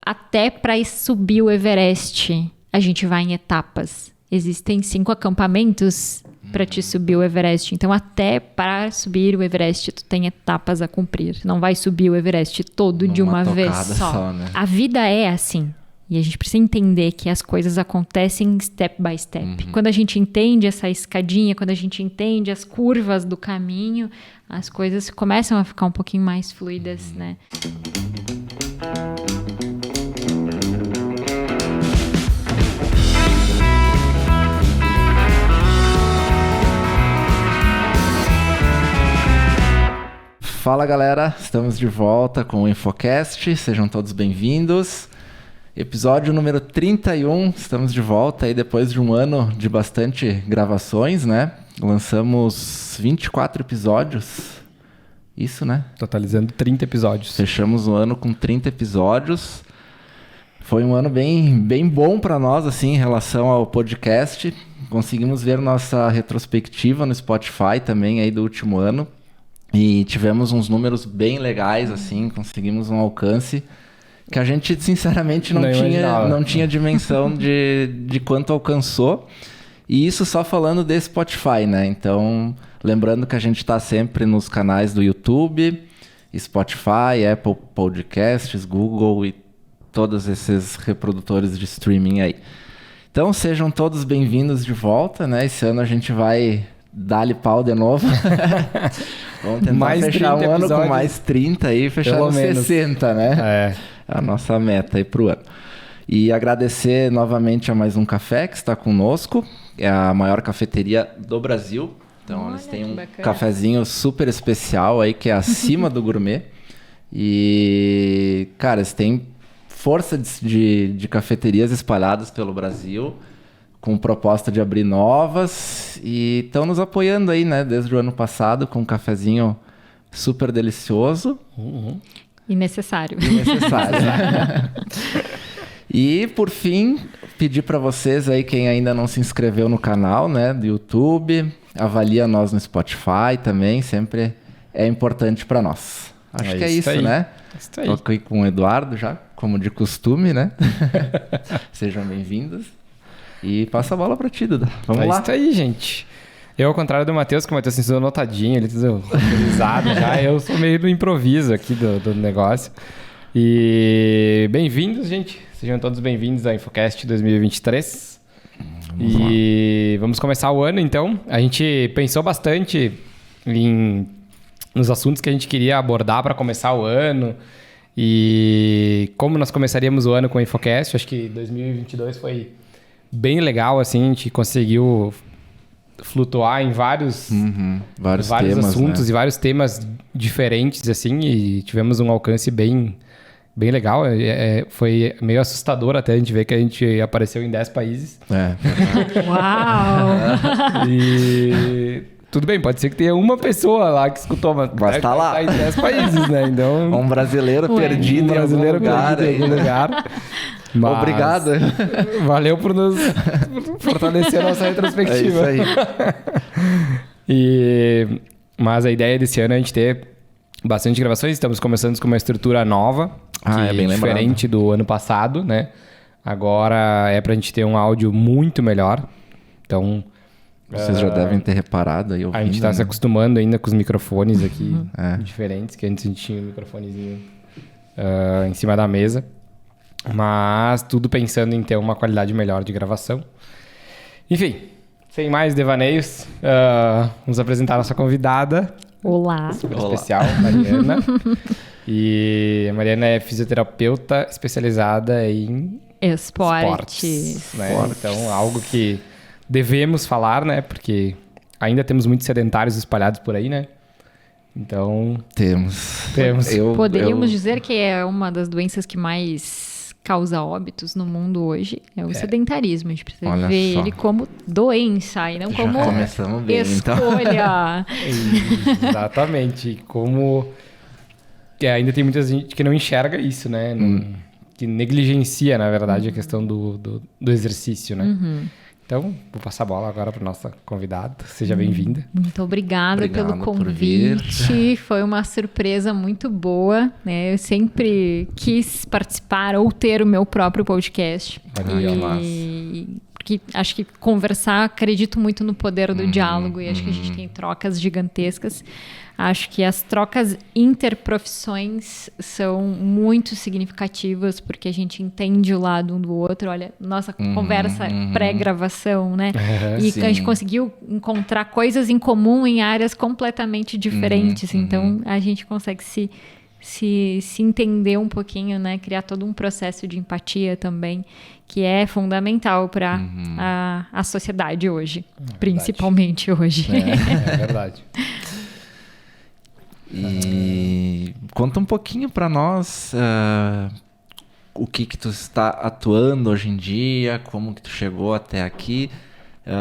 até para subir o Everest, a gente vai em etapas. Existem 5 acampamentos para te subir o Everest. Então, até para subir o Everest, tu tem etapas a cumprir. Não vai subir o Everest todo de uma vez só. Né? A vida é assim. E a gente precisa entender que as coisas acontecem step by step. Quando a gente entende essa escadinha, quando a gente entende as curvas do caminho, as coisas começam a ficar um pouquinho mais fluidas, né? Fala galera, estamos de volta com o Infocast, sejam todos bem-vindos. Episódio número 31, estamos de volta aí depois de um ano de bastante gravações, né? Lançamos 24 episódios, isso, né? Totalizando 30 episódios. Fechamos o ano com 30 episódios. Foi um ano bem bom para nós, assim, em relação ao podcast. Conseguimos ver nossa retrospectiva no Spotify também aí do último ano. E tivemos uns números bem legais, assim, conseguimos um alcance que a gente, sinceramente, não tinha dimensão de quanto alcançou. E isso só falando de Spotify, né? Então, lembrando que a gente está sempre nos canais do YouTube, Spotify, Apple Podcasts, Google e todos esses reprodutores de streaming aí. Então, sejam todos bem-vindos de volta, né? Esse ano a gente vai dar-lhe pau de novo. Vamos tentar mais fechar um ano com mais 30 aí, fechar nos 60, né? É a nossa meta aí pro ano. E agradecer novamente a Mais Um Café, que está conosco. É a maior cafeteria do Brasil. Então, eles têm um cafezinho super especial aí, que é acima do gourmet. E, cara, eles têm força de cafeterias espalhadas pelo Brasil, com proposta de abrir novas, e estão nos apoiando aí, né, desde o ano passado, com um cafezinho super delicioso. E necessário. E, por fim, pedir para vocês aí, quem ainda não se inscreveu no canal, né, do YouTube, avalia nós no Spotify também, sempre é importante para nós. Acho que é isso aí, né? Estou aqui com o Eduardo já, como de costume, né? Sejam bem-vindos. E passa a bola pra ti, Duda. Vamos lá. É isso aí, gente. Eu, ao contrário do Matheus, que o Matheus tem anotadinho, ele tudo organizado já. Eu sou meio do improviso aqui do negócio. E bem-vindos, gente. Sejam todos bem-vindos ao Infocast 2023. Vamos começar o ano, então. A gente pensou bastante nos assuntos que a gente queria abordar para começar o ano. E como nós começaríamos o ano com o Infocast. Acho que 2022 foi bem legal, assim, a gente conseguiu flutuar em vários temas, assuntos, né? E vários temas diferentes, assim, e tivemos um alcance bem legal. Foi meio assustador até a gente ver que a gente apareceu em 10 países. Uau! E tudo bem, pode ser que tenha uma pessoa lá que escutou, mas vai estar lá. Tá em 10 países, né? Então, um brasileiro perdido em algum lugar. Mas obrigado. Valeu por nos fortalecer a nossa retrospectiva. É isso aí. Mas a ideia desse ano é a gente ter bastante gravações. Estamos começando com uma estrutura nova, que é bem diferente do ano passado, né? Agora é pra gente ter um áudio muito melhor. Então, vocês já devem ter reparado aí. A gente está se acostumando ainda com os microfones aqui diferentes, que antes a gente tinha um microfonezinho em cima da mesa. Mas tudo pensando em ter uma qualidade melhor de gravação. Enfim, sem mais devaneios, vamos apresentar a nossa convidada. Olá. Super especial, Mariana. E a Mariana é fisioterapeuta especializada em esportes, né? Então, algo que devemos falar, né? Porque ainda temos muitos sedentários espalhados por aí, né? Então... Temos. Poderíamos dizer que é uma das doenças que mais causa óbitos no mundo hoje, é o sedentarismo. A gente precisa ver ele como doença e não como bem, escolha. Então. Exatamente. Como ainda tem muita gente que não enxerga isso, né? Que negligencia, na verdade, a questão do exercício, né? Então, vou passar a bola agora para nossa convidada. Seja bem-vinda. Muito obrigada pelo Obrigado por vir. convite. Foi uma surpresa muito boa, né? Eu sempre quis participar ou ter o meu próprio podcast. Porque acho que conversar, acredito muito no poder do diálogo e acho que a gente tem trocas gigantescas. Acho que as trocas interprofissões são muito significativas porque a gente entende o lado um do outro. Olha, nossa conversa pré-gravação, né? E sim. a gente conseguiu encontrar coisas em comum em áreas completamente diferentes. Então, a gente consegue se entender um pouquinho, né? Criar todo um processo de empatia também, que é fundamental para a sociedade hoje, principalmente hoje. É verdade. E conta um pouquinho para nós o que tu está atuando hoje em dia, como que tu chegou até aqui.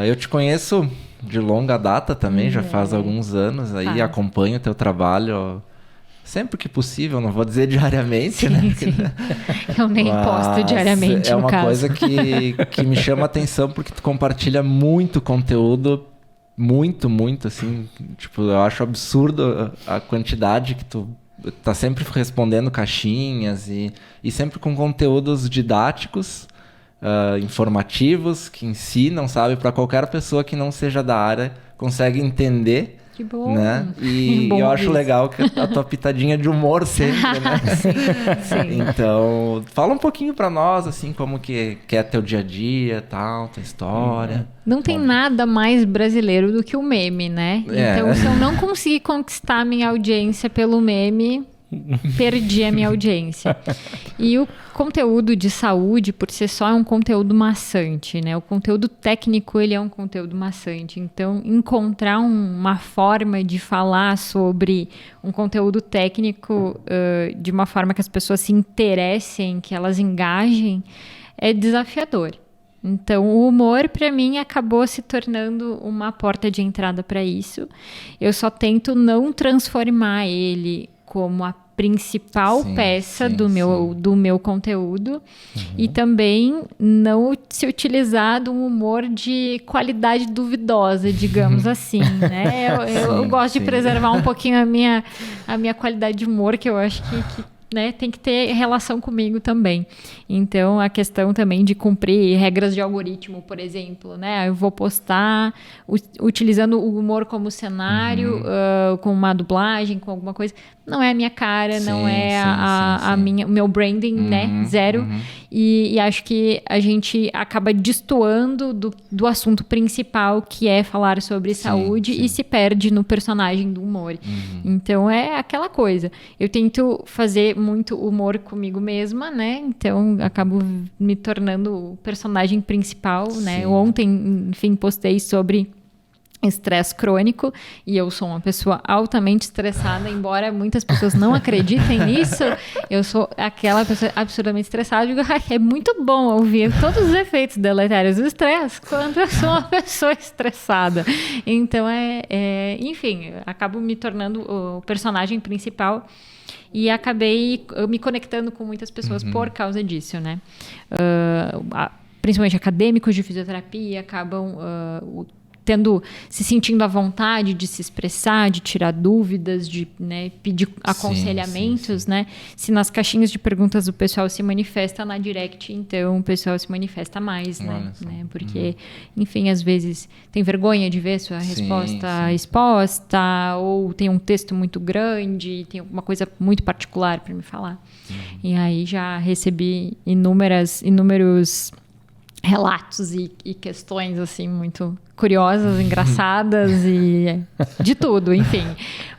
Eu te conheço de longa data também, já faz alguns anos aí, acompanho o teu trabalho sempre que possível, não vou dizer diariamente, né? Sim. Eu nem posto diariamente, é no uma caso. coisa que me chama a atenção porque tu compartilha muito conteúdo, muito, assim, tipo, eu acho absurdo a quantidade que tu tá sempre respondendo caixinhas e sempre com conteúdos didáticos, informativos, que ensinam, sabe, para qualquer pessoa que não seja da área consegue entender. Que bom. Né? E Bom eu acho isso. legal que a tua pitadinha de humor sempre, né? Sim. Então, fala um pouquinho pra nós, assim, como que é teu dia a dia, tal, tua história. Não tem nada mais brasileiro do que o meme, né? Então, se eu não conseguir conquistar a minha audiência pelo meme, perdi a minha audiência. E o conteúdo de saúde, por si só, é um conteúdo maçante, né? O conteúdo técnico, ele é um conteúdo maçante. Então, encontrar uma forma de falar sobre um conteúdo técnico de uma forma que as pessoas se interessem, que elas engajem, é desafiador. Então, o humor, para mim, acabou se tornando uma porta de entrada para isso. Eu só tento não transformar ele como a principal peça do meu conteúdo e também não se utilizar de um humor de qualidade duvidosa, digamos assim, né? Eu gosto de preservar um pouquinho a minha qualidade de humor, que eu acho que né, tem que ter relação comigo também. Então, a questão também de cumprir regras de algoritmo, por exemplo, né? Eu vou postar utilizando o humor como cenário, com uma dublagem, com alguma coisa. Não é a minha cara, não é o meu branding, né? Zero. E acho que a gente acaba destoando do assunto principal, que é falar sobre saúde, e se perde no personagem do humor. Então, é aquela coisa. Eu tento fazer muito humor comigo mesma, né? Então, acabo me tornando o personagem principal, né? Ontem, enfim, postei sobre estresse crônico e eu sou uma pessoa altamente estressada, embora muitas pessoas não acreditem nisso, eu sou aquela pessoa absurdamente estressada. Eu digo, é muito bom ouvir todos os efeitos deletérios do estresse quando eu sou uma pessoa estressada. Então, enfim, acabo me tornando o personagem principal e acabei me conectando com muitas pessoas por causa disso, né? Principalmente acadêmicos de fisioterapia acabam se sentindo à vontade de se expressar, de tirar dúvidas, de, né, pedir aconselhamentos, né? Se nas caixinhas de perguntas o pessoal se manifesta na direct, então o pessoal se manifesta mais, né? Porque, enfim, às vezes tem vergonha de ver sua resposta exposta, ou tem um texto muito grande, tem alguma coisa muito particular para me falar. E aí já recebi inúmeros relatos e questões assim muito curiosas, engraçadas e de tudo, enfim.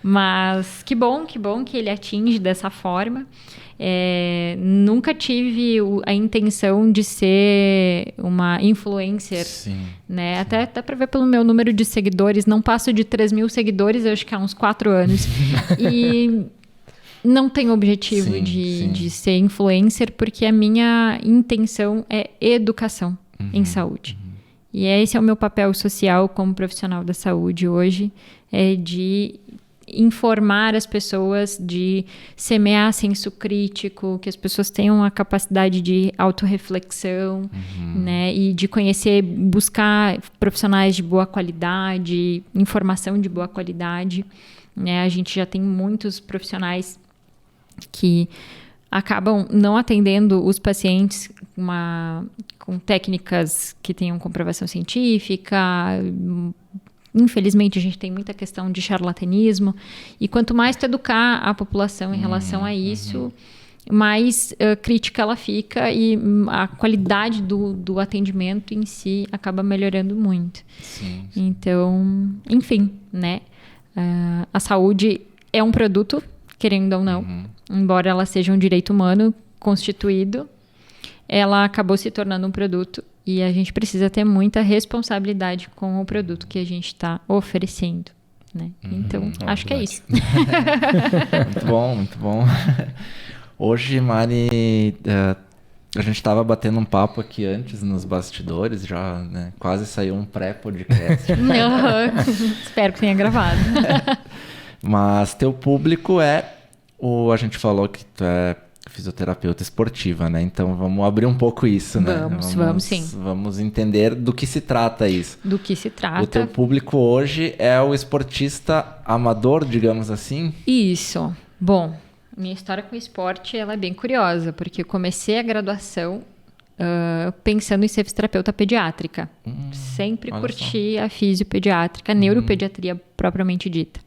Mas que bom que ele atinge dessa forma. Nunca tive a intenção de ser uma influencer, né? Até dá para ver pelo meu número de seguidores, não passo de 3.000 seguidores, eu acho que há uns 4 anos. E não tenho objetivo de ser influencer, porque a minha intenção é educação em saúde. E esse é o meu papel social como profissional da saúde hoje, é de informar as pessoas, de semear senso crítico, que as pessoas tenham a capacidade de autorreflexão, né? E de conhecer, buscar profissionais de boa qualidade, informação de boa qualidade, né? A gente já tem muitos profissionais que acabam não atendendo os pacientes com técnicas que tenham comprovação científica. Infelizmente, a gente tem muita questão de charlatanismo. E quanto mais tu educar a população em relação a isso, mais crítica ela fica e a qualidade do atendimento em si acaba melhorando muito. Sim. Então, enfim, né? A saúde é um produto, querendo ou não. Embora ela seja um direito humano constituído, ela acabou se tornando um produto. E a gente precisa ter muita responsabilidade com o produto que a gente está oferecendo, né? Então, acho que é isso. Muito bom, muito bom. Hoje, Mari, a gente estava batendo um papo aqui antes nos bastidores, já, né? Quase saiu um pré-podcast. Espero que tenha gravado. Mas teu público a gente falou que tu é fisioterapeuta esportiva, né? Então vamos abrir um pouco isso, né? Vamos sim. Vamos entender do que se trata isso. Do que se trata. O teu público hoje é o esportista amador, digamos assim? Isso. Bom, minha história com o esporte ela é bem curiosa, porque eu comecei a graduação pensando em ser fisioterapeuta pediátrica. Sempre curti a fisiopediátrica, a neuropediatria propriamente dita.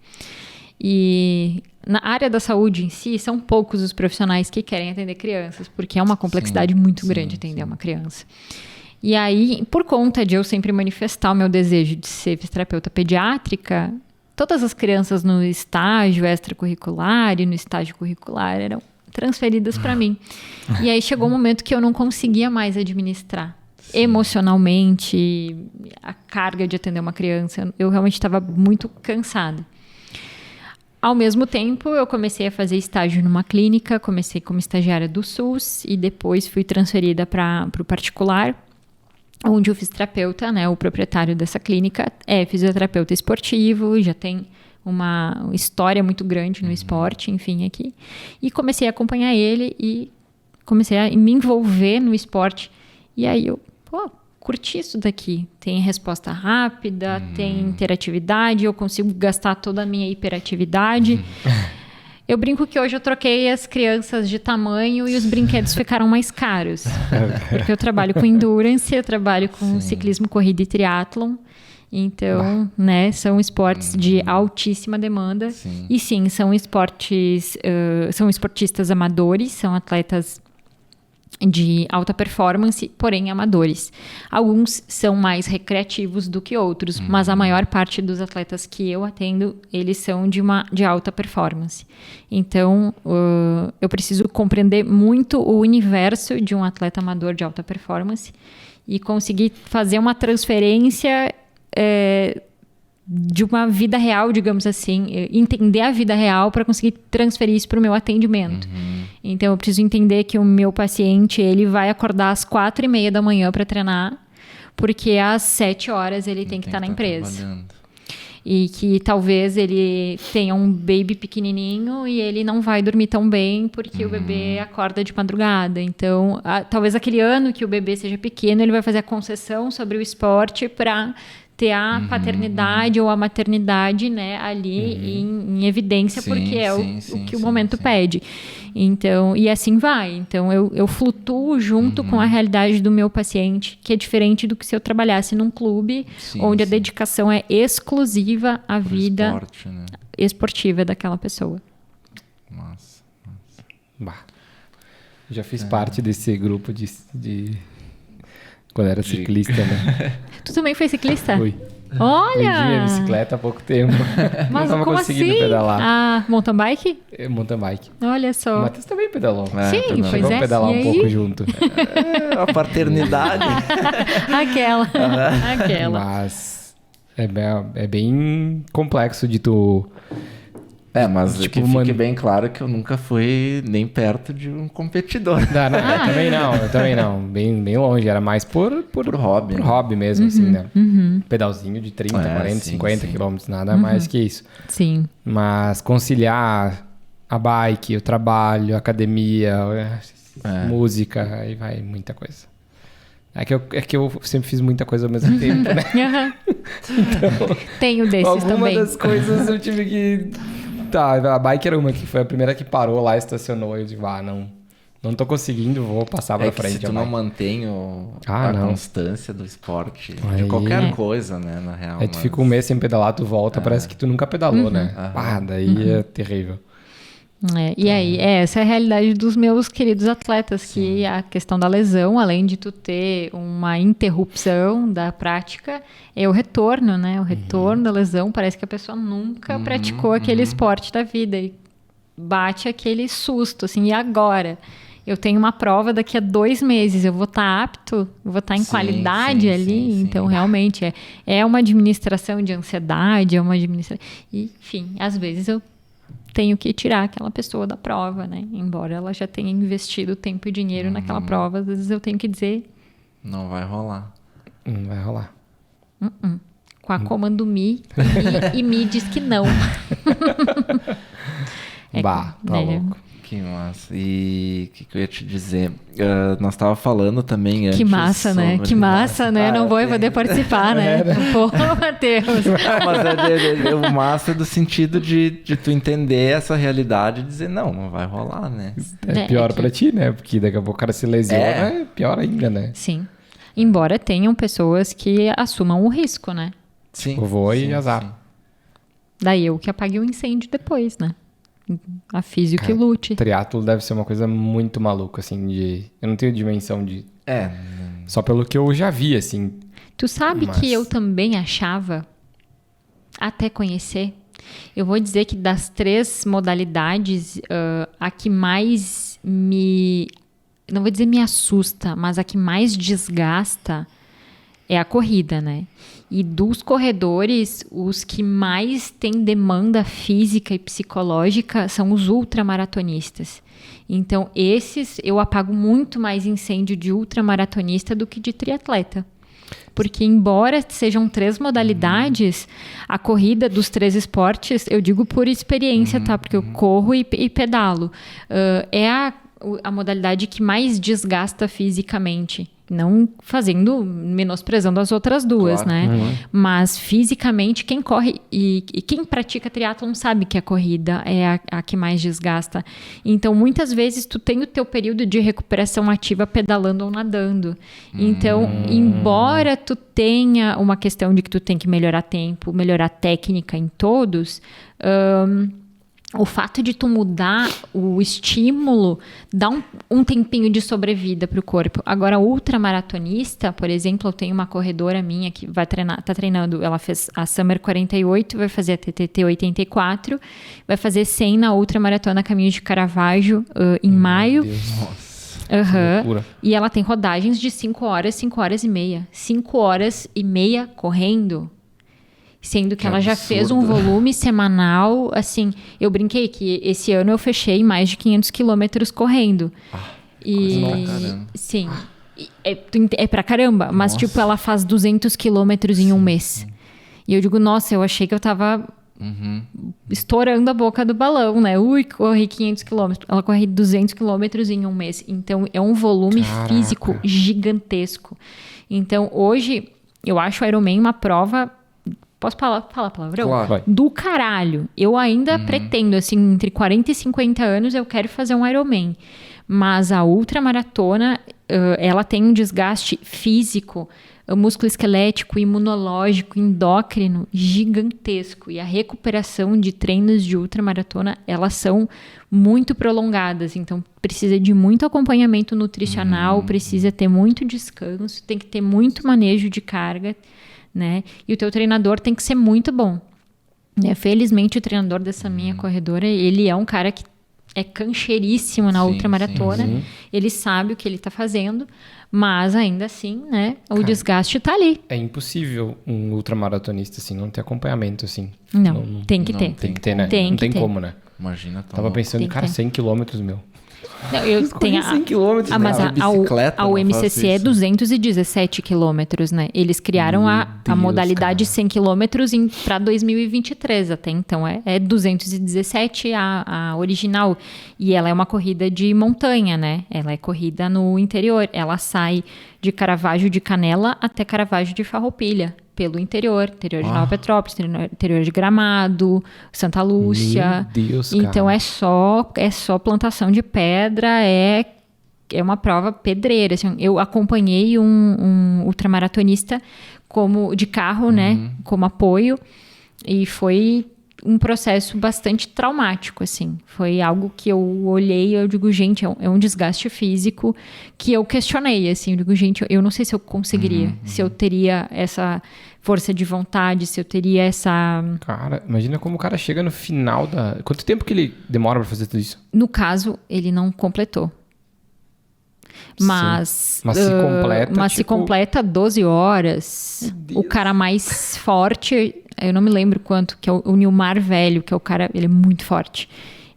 E na área da saúde em si, são poucos os profissionais que querem atender crianças, porque é uma complexidade muito grande atender uma criança. E aí, por conta de eu sempre manifestar o meu desejo de ser fisioterapeuta pediátrica, todas as crianças no estágio extracurricular e no estágio curricular eram transferidas para mim. E aí chegou um momento que eu não conseguia mais administrar emocionalmente a carga de atender uma criança. Eu realmente estava muito cansada. Ao mesmo tempo, eu comecei a fazer estágio numa clínica, comecei como estagiária do SUS e depois fui transferida para o particular, onde o fisioterapeuta, né, o proprietário dessa clínica, é fisioterapeuta esportivo, já tem uma história muito grande no esporte, enfim, aqui. E comecei a acompanhar ele e comecei a me envolver no esporte. E aí eu, curti isso daqui. Tem resposta rápida, tem interatividade, eu consigo gastar toda a minha hiperatividade. Eu brinco que hoje eu troquei as crianças de tamanho e os brinquedos ficaram mais caros. Porque eu trabalho com endurance, eu trabalho com ciclismo, corrida e triatlon. Então, né, são esportes de altíssima demanda. Sim. E sim, são esportes, são esportistas amadores, são atletas de alta performance, porém amadores. Alguns são mais recreativos do que outros, mas a maior parte dos atletas que eu atendo, eles são de alta performance. Então, eu preciso compreender muito o universo de um atleta amador de alta performance e conseguir fazer uma transferência de uma vida real, digamos assim, entender a vida real para conseguir transferir isso para o meu atendimento. Então, eu preciso entender que o meu paciente, ele vai acordar às 4h30 da manhã para treinar, porque às 7 horas ele tem que estar na empresa. E que talvez ele tenha um baby pequenininho e ele não vai dormir tão bem porque o bebê acorda de madrugada. Então, talvez aquele ano que o bebê seja pequeno, ele vai fazer a concessão sobre o esporte para ter a paternidade ou a maternidade, né, ali em evidência, porque é o que o momento pede. Então, e assim vai. Então, eu flutuo junto com a realidade do meu paciente, que é diferente do que se eu trabalhasse num clube, onde a dedicação é exclusiva à vida esporte, né? esportiva daquela pessoa. Nossa. Já fiz parte desse grupo de... Quando era ciclista, né? Tu também foi ciclista? Fui. Olha! Vendi a bicicleta há pouco tempo. Mas não tava como conseguindo assim? pedalar. Mountain bike? Mountain bike. Olha só. O Matheus também pedalou. Sim, Chegou pois a pedalar E um aí? pouco junto. A paternidade. Aquela. Mas é bem complexo de tu Mas Tipo, que fique mano- bem claro que eu nunca fui nem perto de um competidor. Não, eu também não. Bem longe. Era mais por hobby, por né? hobby mesmo, assim, né? Pedalzinho de 30, 40, sim, 50 sim. quilômetros, nada mais que isso. Sim. Mas conciliar a bike, o trabalho, a academia, música, aí vai muita coisa. É que eu sempre fiz muita coisa ao mesmo tempo, né? Aham. Tenho desses Alguma também. das coisas eu tive que... Tá, a bike era uma que foi a primeira que parou lá, estacionou. Eu digo, não tô conseguindo, vou passar pra Que frente. se tu a não bike. mantém a não. constância do esporte, Aí- de qualquer coisa, né, na real. Aí tu fica um mês sem pedalar, tu volta, parece que tu nunca pedalou, né? Daí é terrível. E aí, essa é a realidade dos meus queridos atletas, que a questão da lesão, além de tu ter uma interrupção da prática, é o retorno, né? O retorno da lesão, parece que a pessoa nunca praticou aquele esporte da vida e bate aquele susto, assim, e agora? Eu tenho uma prova daqui a 2 meses, eu vou estar apto, eu vou estar em qualidade ali, então realmente é uma administração de ansiedade, é uma administração... Enfim, às vezes eu tenho que tirar aquela pessoa da prova, né? Embora ela já tenha investido tempo e dinheiro naquela prova, às vezes eu tenho que dizer... Não vai rolar. Não vai rolar. Com a comando Mi, e Mi diz que não. Tá louco. Que massa. E o que eu ia te dizer? Nós tava falando também antes Que massa, né? sobre- Que massa, né? Não vou poder participar, né? Pô, Matheus. Mas o massa é do sentido de tu entender essa realidade e dizer, não vai rolar, né? É pior pra ti, né? Porque daqui a pouco o cara se lesiona, é pior ainda, né? Sim. Embora tenham pessoas que assumam o risco, né? Sim. Eu vou e sim, azar. sim. Daí eu que apague o incêndio depois, né? A físio que lute. Triatlo deve ser uma coisa muito maluca, assim, de... Eu não tenho dimensão de... É. Só pelo que eu já vi, assim. Tu sabe Mas- que eu também achava, até conhecer, eu vou dizer que das 3 modalidades, a que mais não vou dizer me assusta, mas a que mais desgasta é a corrida, né? E dos corredores, os que mais têm demanda física e psicológica são os ultramaratonistas. Então, esses eu apago muito mais incêndio de ultramaratonista do que de triatleta. Porque, embora sejam 3 modalidades, a corrida dos 3 esportes, eu digo por experiência, tá? Porque eu corro e pedalo. É a modalidade que mais desgasta fisicamente. Não menosprezando as outras duas, Claro. né? Mas fisicamente, quem corre e quem pratica triatlon sabe que a corrida é a que mais desgasta. Então, muitas vezes, tu tem o teu período de recuperação ativa pedalando ou nadando. Então, embora tu tenha uma questão de que tu tem que melhorar tempo, melhorar técnica em todos... o fato de tu mudar o estímulo dá um tempinho de sobrevida para o corpo. Agora, o ultramaratonista, por exemplo, eu tenho uma corredora minha que tá treinando, ela fez a Summer 48, vai fazer a TTT 84, vai fazer 100 na ultramaratona Caminho de Caravaggio em maio. Nossa. Loucura. E ela tem rodagens de 5 horas, 5 horas e meia. 5 horas e meia correndo. Sendo que ela já fez um volume semanal, assim, eu brinquei que esse ano eu fechei mais de 500 quilômetros correndo. Coisa pra caramba. Sim, é pra caramba, mas tipo, ela faz 200 quilômetros em um mês. E eu digo, nossa, eu achei que eu tava estourando a boca do balão, né? Corri 500 quilômetros. Ela corre 200 quilômetros em um mês. Então, é um volume físico gigantesco. Então, hoje, eu acho o Ironman uma prova... Posso falar palavrão? Claro. Vai. Do caralho. Eu ainda pretendo, assim, entre 40 e 50 anos, eu quero fazer um Ironman. Mas a ultramaratona, ela tem um desgaste físico, músculo-esquelético, imunológico, endócrino gigantesco. E a recuperação de treinos de ultramaratona, elas são muito prolongadas. Então, precisa de muito acompanhamento nutricional, precisa ter muito descanso, tem que ter muito manejo de carga, né? E o teu treinador tem que ser muito bom. Felizmente, o treinador dessa minha corredora, ele é um cara que é cancheiríssimo na Sim, ultramaratona. sim. Ele sabe o que ele tá fazendo, mas ainda assim, né? O desgaste tá ali. É impossível um ultramaratonista, assim, não ter acompanhamento, assim. Não, tem que não ter. Tem que ter, né? Tem não que tem ter. como, né? Imagina. Tava pensando, Tem que cara, ter. 100 quilômetros, meu. Não, eu tenho 100 quilômetros, mas né? a bicicleta, a não UMCC faço é isso. 217 quilômetros, né? Eles criaram a Deus, modalidade cara. 100 quilômetros para 2023 até. Então, é 217 a original. E ela é uma corrida de montanha, né? Ela é corrida no interior. Ela sai de Caravaggio de Canela até Caravaggio de Farroupilha. Pelo interior de Nova Petrópolis, interior de Gramado, Santa Lúcia. Meu Deus, Então cara. é só plantação de pedra, é uma prova pedreira. Assim, eu acompanhei um ultramaratonista de carro, né, como apoio, e foi um processo bastante traumático, assim. Foi algo que eu olhei e eu digo, gente, é um desgaste físico que eu questionei, assim. Eu digo, gente, eu não sei se eu conseguiria, se eu teria essa força de vontade, se eu teria essa... Cara, imagina como o cara chega no final da... Quanto tempo que ele demora pra fazer tudo isso? No caso, ele não completou. Mas Sim. Mas se completa, mas se tipo- completa 12 horas. O cara mais forte, eu não me lembro quanto, que é o Nilmar Velho, que é o cara, ele é muito forte.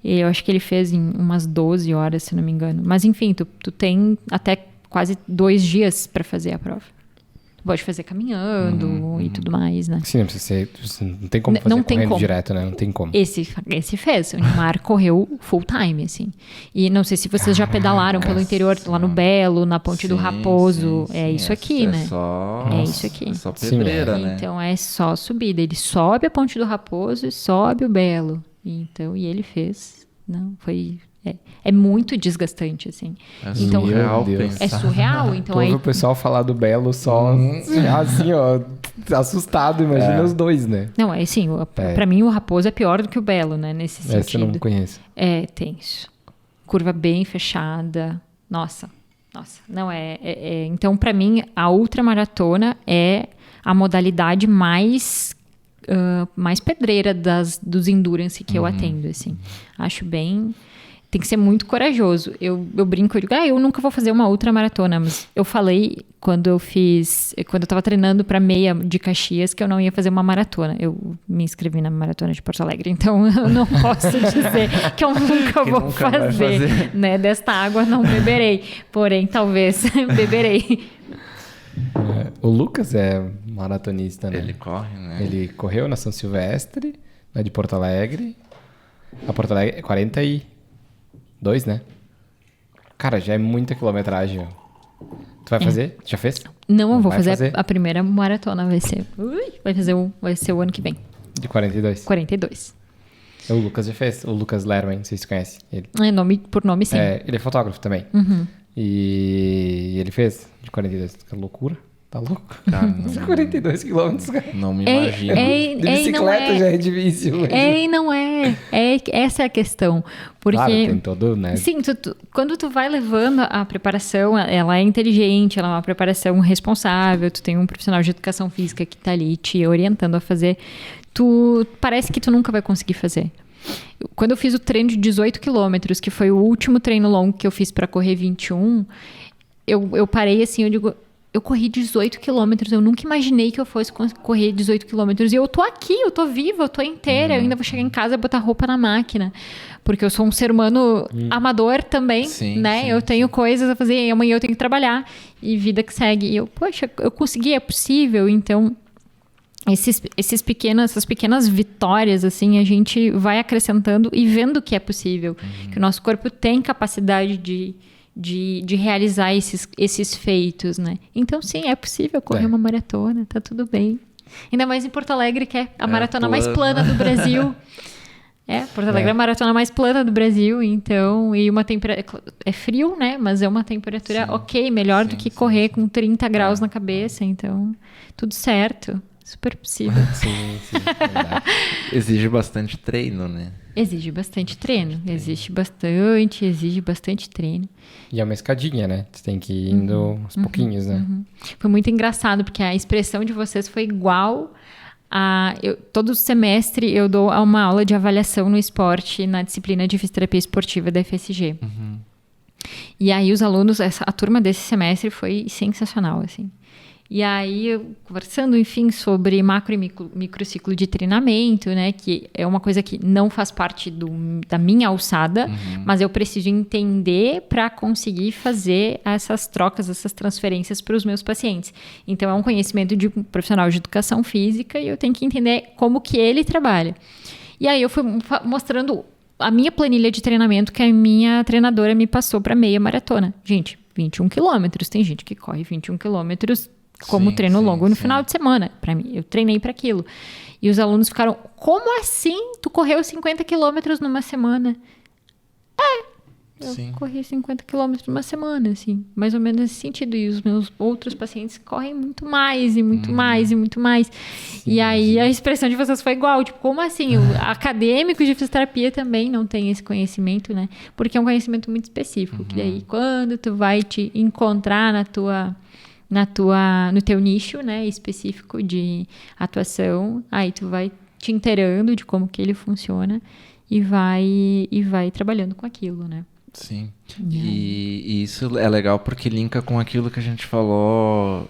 E eu acho que ele fez em umas 12 horas, se não me engano. Mas enfim, tu tem até quase 2 dias para fazer a prova. Tu pode fazer caminhando e tudo mais, né? Sim, não precisa ser... Não tem como fazer Não tem correndo como. direto, né? Não tem como. Esse fez. O Nilmar correu full time, assim. E não sei se vocês já pedalaram pelo interior, lá no Belo, na Ponte do Raposo. É isso aqui, né? É isso aqui. É só Sim, pedreira, né? Então é só subida. Ele sobe a Ponte do Raposo e sobe o Belo. Então, e ele fez. Não, foi... É muito desgastante, assim. É Então, surreal Meu Deus. pensar. é surreal. Então, Tu ouve aí o pessoal falar do Belo só assim, ó, assustado, imagina os dois, né? não, é assim, pra mim o Raposo é pior do que o Belo, né, nesse Essa eu sentido. não conheço. É tenso. Curva bem fechada. Nossa. Não então, pra mim, a ultramaratona é a modalidade mais pedreira dos endurance que eu atendo, assim. Acho bem... Tem que ser muito corajoso. Eu brinco, eu digo, eu nunca vou fazer uma ultramaratona, mas eu falei quando eu tava treinando pra meia de Caxias que eu não ia fazer uma maratona. Eu me inscrevi na maratona de Porto Alegre, então eu não posso dizer que eu nunca vou fazer, né? Desta água não beberei, porém talvez beberei. O Lucas é maratonista, né? Ele corre, né? Ele correu na São Silvestre, na de Porto Alegre. A Porto Alegre é 42, né? Cara, já é muita quilometragem. Tu vai fazer? Já fez? Não, eu vou Vai fazer a primeira maratona, vai ser o ano que vem, De 42. 42. O Lucas já fez. O Lucas Lerman, não sei se você conhece ele. Por nome, sim. Ele é fotógrafo também. E ele fez de 42. Que loucura. Tá louco? Cara, não, 42 quilômetros, cara. não me imagino. De bicicleta já é difícil. Mas... E não é. Essa é a questão. Porque, Claro, tem todo, né? sim, quando tu vai levando a preparação, ela é inteligente, ela é uma preparação responsável, tu tem um profissional de educação física que tá ali te orientando a fazer, parece que tu nunca vai conseguir fazer. Quando eu fiz o treino de 18 quilômetros, que foi o último treino longo que eu fiz para correr 21, eu parei assim, eu digo... Eu corri 18 quilômetros, eu nunca imaginei que eu fosse correr 18 quilômetros. E eu tô aqui, eu tô viva, eu tô inteira. Eu ainda vou chegar em casa e botar roupa na máquina. Porque eu sou um ser humano amador também, Sim, né? sim, eu tenho coisas a fazer e amanhã eu tenho que trabalhar. E vida que segue. E eu consegui, é possível. Então, essas pequenas vitórias, assim, a gente vai acrescentando e vendo que é possível. Que o nosso corpo tem capacidade de realizar esses feitos, né? Então, sim, é possível correr uma maratona, tá tudo bem. Ainda mais em Porto Alegre, que é a maratona mais plana do Brasil. Porto Alegre é a maratona mais plana do Brasil, então, e uma temperatura... É frio, né? Mas é uma temperatura melhor do que correr com 30 graus na cabeça, então, tudo certo. Super possível. Sim, verdade. Exige bastante treino, né? Exige bastante treino. Exige bastante treino. E é uma escadinha, né? Você tem que ir indo aos pouquinhos, né? Foi muito engraçado, porque a expressão de vocês foi igual Todo semestre eu dou uma aula de avaliação no esporte na disciplina de fisioterapia esportiva da FSG. E aí os alunos, a turma desse semestre foi sensacional, assim. E aí, conversando, enfim, sobre macro e microciclo de treinamento, né? Que é uma coisa que não faz parte da minha alçada, mas eu preciso entender para conseguir fazer essas trocas, essas transferências para os meus pacientes. Então, é um conhecimento de um profissional de educação física e eu tenho que entender como que ele trabalha. E aí, eu fui mostrando a minha planilha de treinamento que a minha treinadora me passou para meia maratona. Gente, 21 quilômetros. Tem gente que corre 21 quilômetros como treino longo no final de semana. Para mim, eu treinei para aquilo. E os alunos ficaram, como assim? Tu correu 50 quilômetros numa semana? Eu corri 50 quilômetros numa semana, assim. Mais ou menos nesse sentido. E os meus outros pacientes correm muito mais, e muito mais, e muito mais. E aí a expressão de vocês foi igual. Tipo, como assim? O acadêmico de fisioterapia também não tem esse conhecimento, né? Porque é um conhecimento muito específico. Que daí, quando tu vai te encontrar no teu nicho, né, específico de atuação, aí tu vai te inteirando de como que ele funciona e vai trabalhando com aquilo, né? Sim. E isso é legal porque linka com aquilo que a gente falou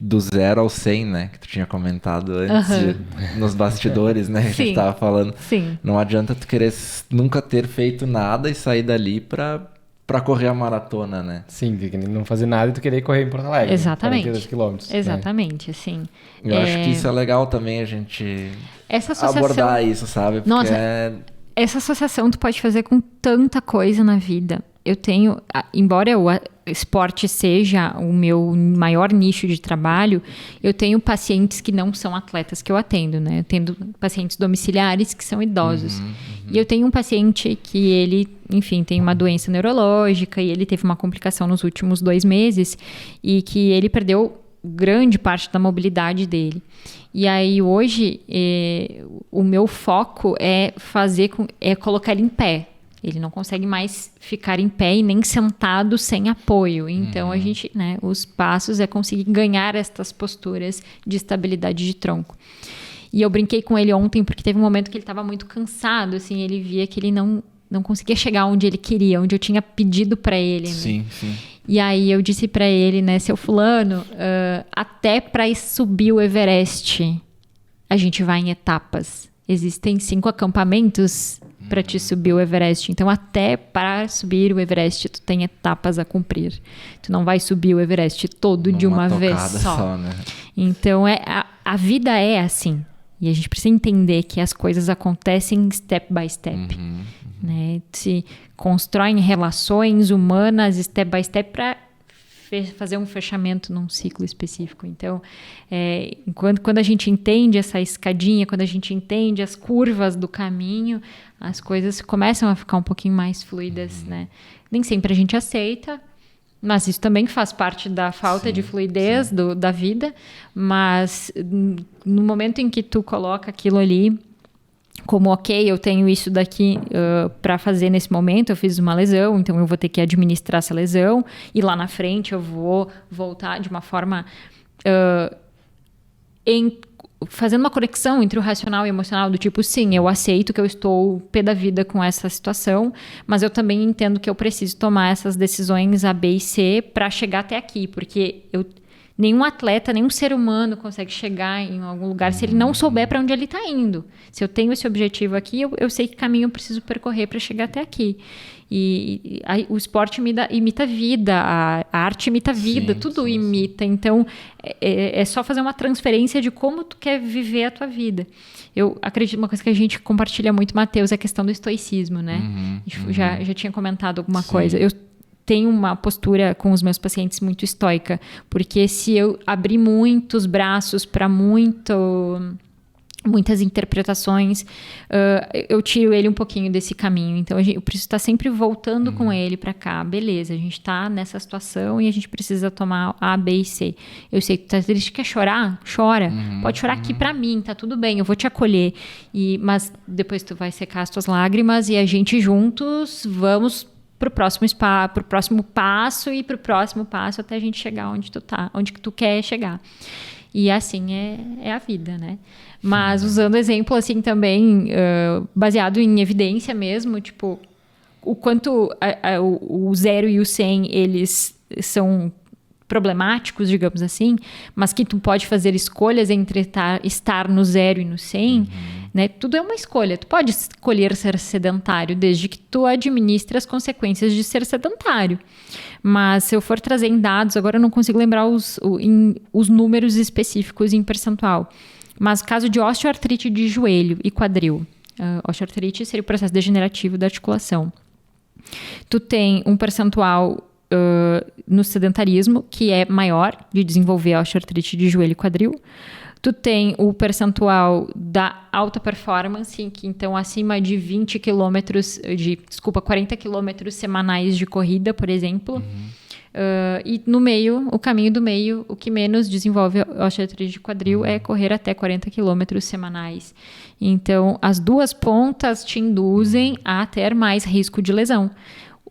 do 0 ao 100, né? Que tu tinha comentado antes, nos bastidores, né? Que a gente tava falando. Sim. Não adianta tu querer nunca ter feito nada e sair dali pra correr a maratona, né? Sim, não fazer nada e tu querer correr em Porto Alegre. Exatamente. 42 quilômetros. Exatamente, assim. Eu acho que isso é legal também, a gente abordar isso, sabe? Porque Nossa, essa associação tu pode fazer com tanta coisa na vida. Eu tenho, embora o esporte seja o meu maior nicho de trabalho, eu tenho pacientes que não são atletas que eu atendo, né? Eu tenho pacientes domiciliares que são idosos. E eu tenho um paciente que ele, enfim, tem uma doença neurológica e ele teve uma complicação nos últimos 2 meses e que ele perdeu grande parte da mobilidade dele. E aí hoje o meu foco é colocar ele em pé. Ele não consegue mais ficar em pé e nem sentado sem apoio. Então, a gente, né, os passos é conseguir ganhar estas posturas de estabilidade de tronco. E eu brinquei com ele ontem, porque teve um momento que ele estava muito cansado, assim, ele via que ele não conseguia chegar onde ele queria, onde eu tinha pedido para ele. Né? Sim. E aí eu disse para ele, né, seu fulano, até para subir o Everest, a gente vai em etapas. Existem 5 acampamentos para te subir o Everest. Então, até para subir o Everest, tu tem etapas a cumprir. Tu não vai subir o Everest todo de uma vez só. Né? Então, a vida é assim. E a gente precisa entender que as coisas acontecem step by step. Né? Se constroem relações humanas step by step para fazer um fechamento num ciclo específico. Então, quando a gente entende essa escadinha, quando a gente entende as curvas do caminho, as coisas começam a ficar um pouquinho mais fluidas, né? Nem sempre a gente aceita, mas isso também faz parte da falta de fluidez da vida, mas no momento em que tu coloca aquilo ali como, ok, eu tenho isso daqui para fazer nesse momento, eu fiz uma lesão, então eu vou ter que administrar essa lesão, e lá na frente eu vou voltar de uma forma fazendo uma conexão entre o racional e o emocional, do tipo, sim, eu aceito que eu estou pé da vida com essa situação, mas eu também entendo que eu preciso tomar essas decisões A, B e C para chegar até aqui, porque nenhum atleta, nenhum ser humano consegue chegar em algum lugar se ele não souber para onde ele está indo. Se eu tenho esse objetivo aqui, eu sei que caminho eu preciso percorrer para chegar até aqui. E o esporte imita a vida, a arte imita a vida, tudo imita. Então, é só fazer uma transferência de como tu quer viver a tua vida. Eu acredito, uma coisa que a gente compartilha muito, Matheus, é a questão do estoicismo, né? A gente já tinha comentado alguma coisa. Eu tenho uma postura com os meus pacientes muito estoica, porque se eu abrir muitos braços para muitas interpretações, eu tiro ele um pouquinho desse caminho. Então, eu preciso estar sempre voltando com ele para cá. Beleza, a gente está nessa situação e a gente precisa tomar A, B e C. Eu sei que tu tá triste, quer chorar? Chora. Pode chorar aqui para mim, tá tudo bem, eu vou te acolher. Mas depois tu vai secar as tuas lágrimas e a gente juntos vamos pro próximo passo e pro próximo passo até a gente chegar onde tu tá, onde que tu quer chegar. E assim é a vida, né? Mas usando exemplo assim também, baseado em evidência mesmo, tipo, o quanto o 0 e o 100, eles são problemáticos, digamos assim, mas que tu pode fazer escolhas entre estar no 0 e no 100, né? Tudo é uma escolha. Tu pode escolher ser sedentário desde que tu administre as consequências de ser sedentário. Mas se eu for trazer em dados, agora eu não consigo lembrar os números específicos em percentual. Mas caso de osteoartrite de joelho e quadril, osteoartrite seria o processo degenerativo da articulação. Tu tem um percentual no sedentarismo, que é maior de desenvolver a osteoartrite de joelho e quadril. Tu tem o percentual da alta performance, que então acima de 40 quilômetros semanais de corrida, por exemplo. E no meio, o caminho do meio, o que menos desenvolve a osteoartrite de quadril é correr até 40 quilômetros semanais. Então, as duas pontas te induzem a ter mais risco de lesão.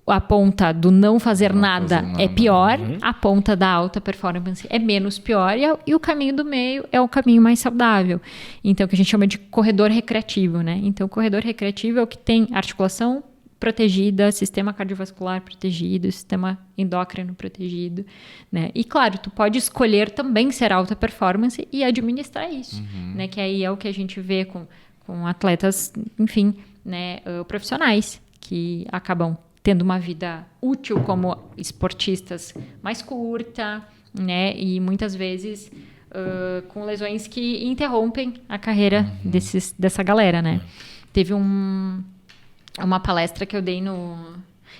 A ponta do não fazer nada é pior, a ponta da alta performance é menos pior e o caminho do meio é o caminho mais saudável. Então, que a gente chama de corredor recreativo, né? Então, o corredor recreativo é o que tem articulação protegida, sistema cardiovascular protegido, sistema endócrino protegido, né? E claro, tu pode escolher também ser alta performance e administrar isso, né? Que aí é o que a gente vê com atletas, enfim, né, profissionais que acabam tendo uma vida útil como esportistas mais curta, né? E muitas vezes com lesões que interrompem a carreira dessa galera, né? Teve uma palestra que eu dei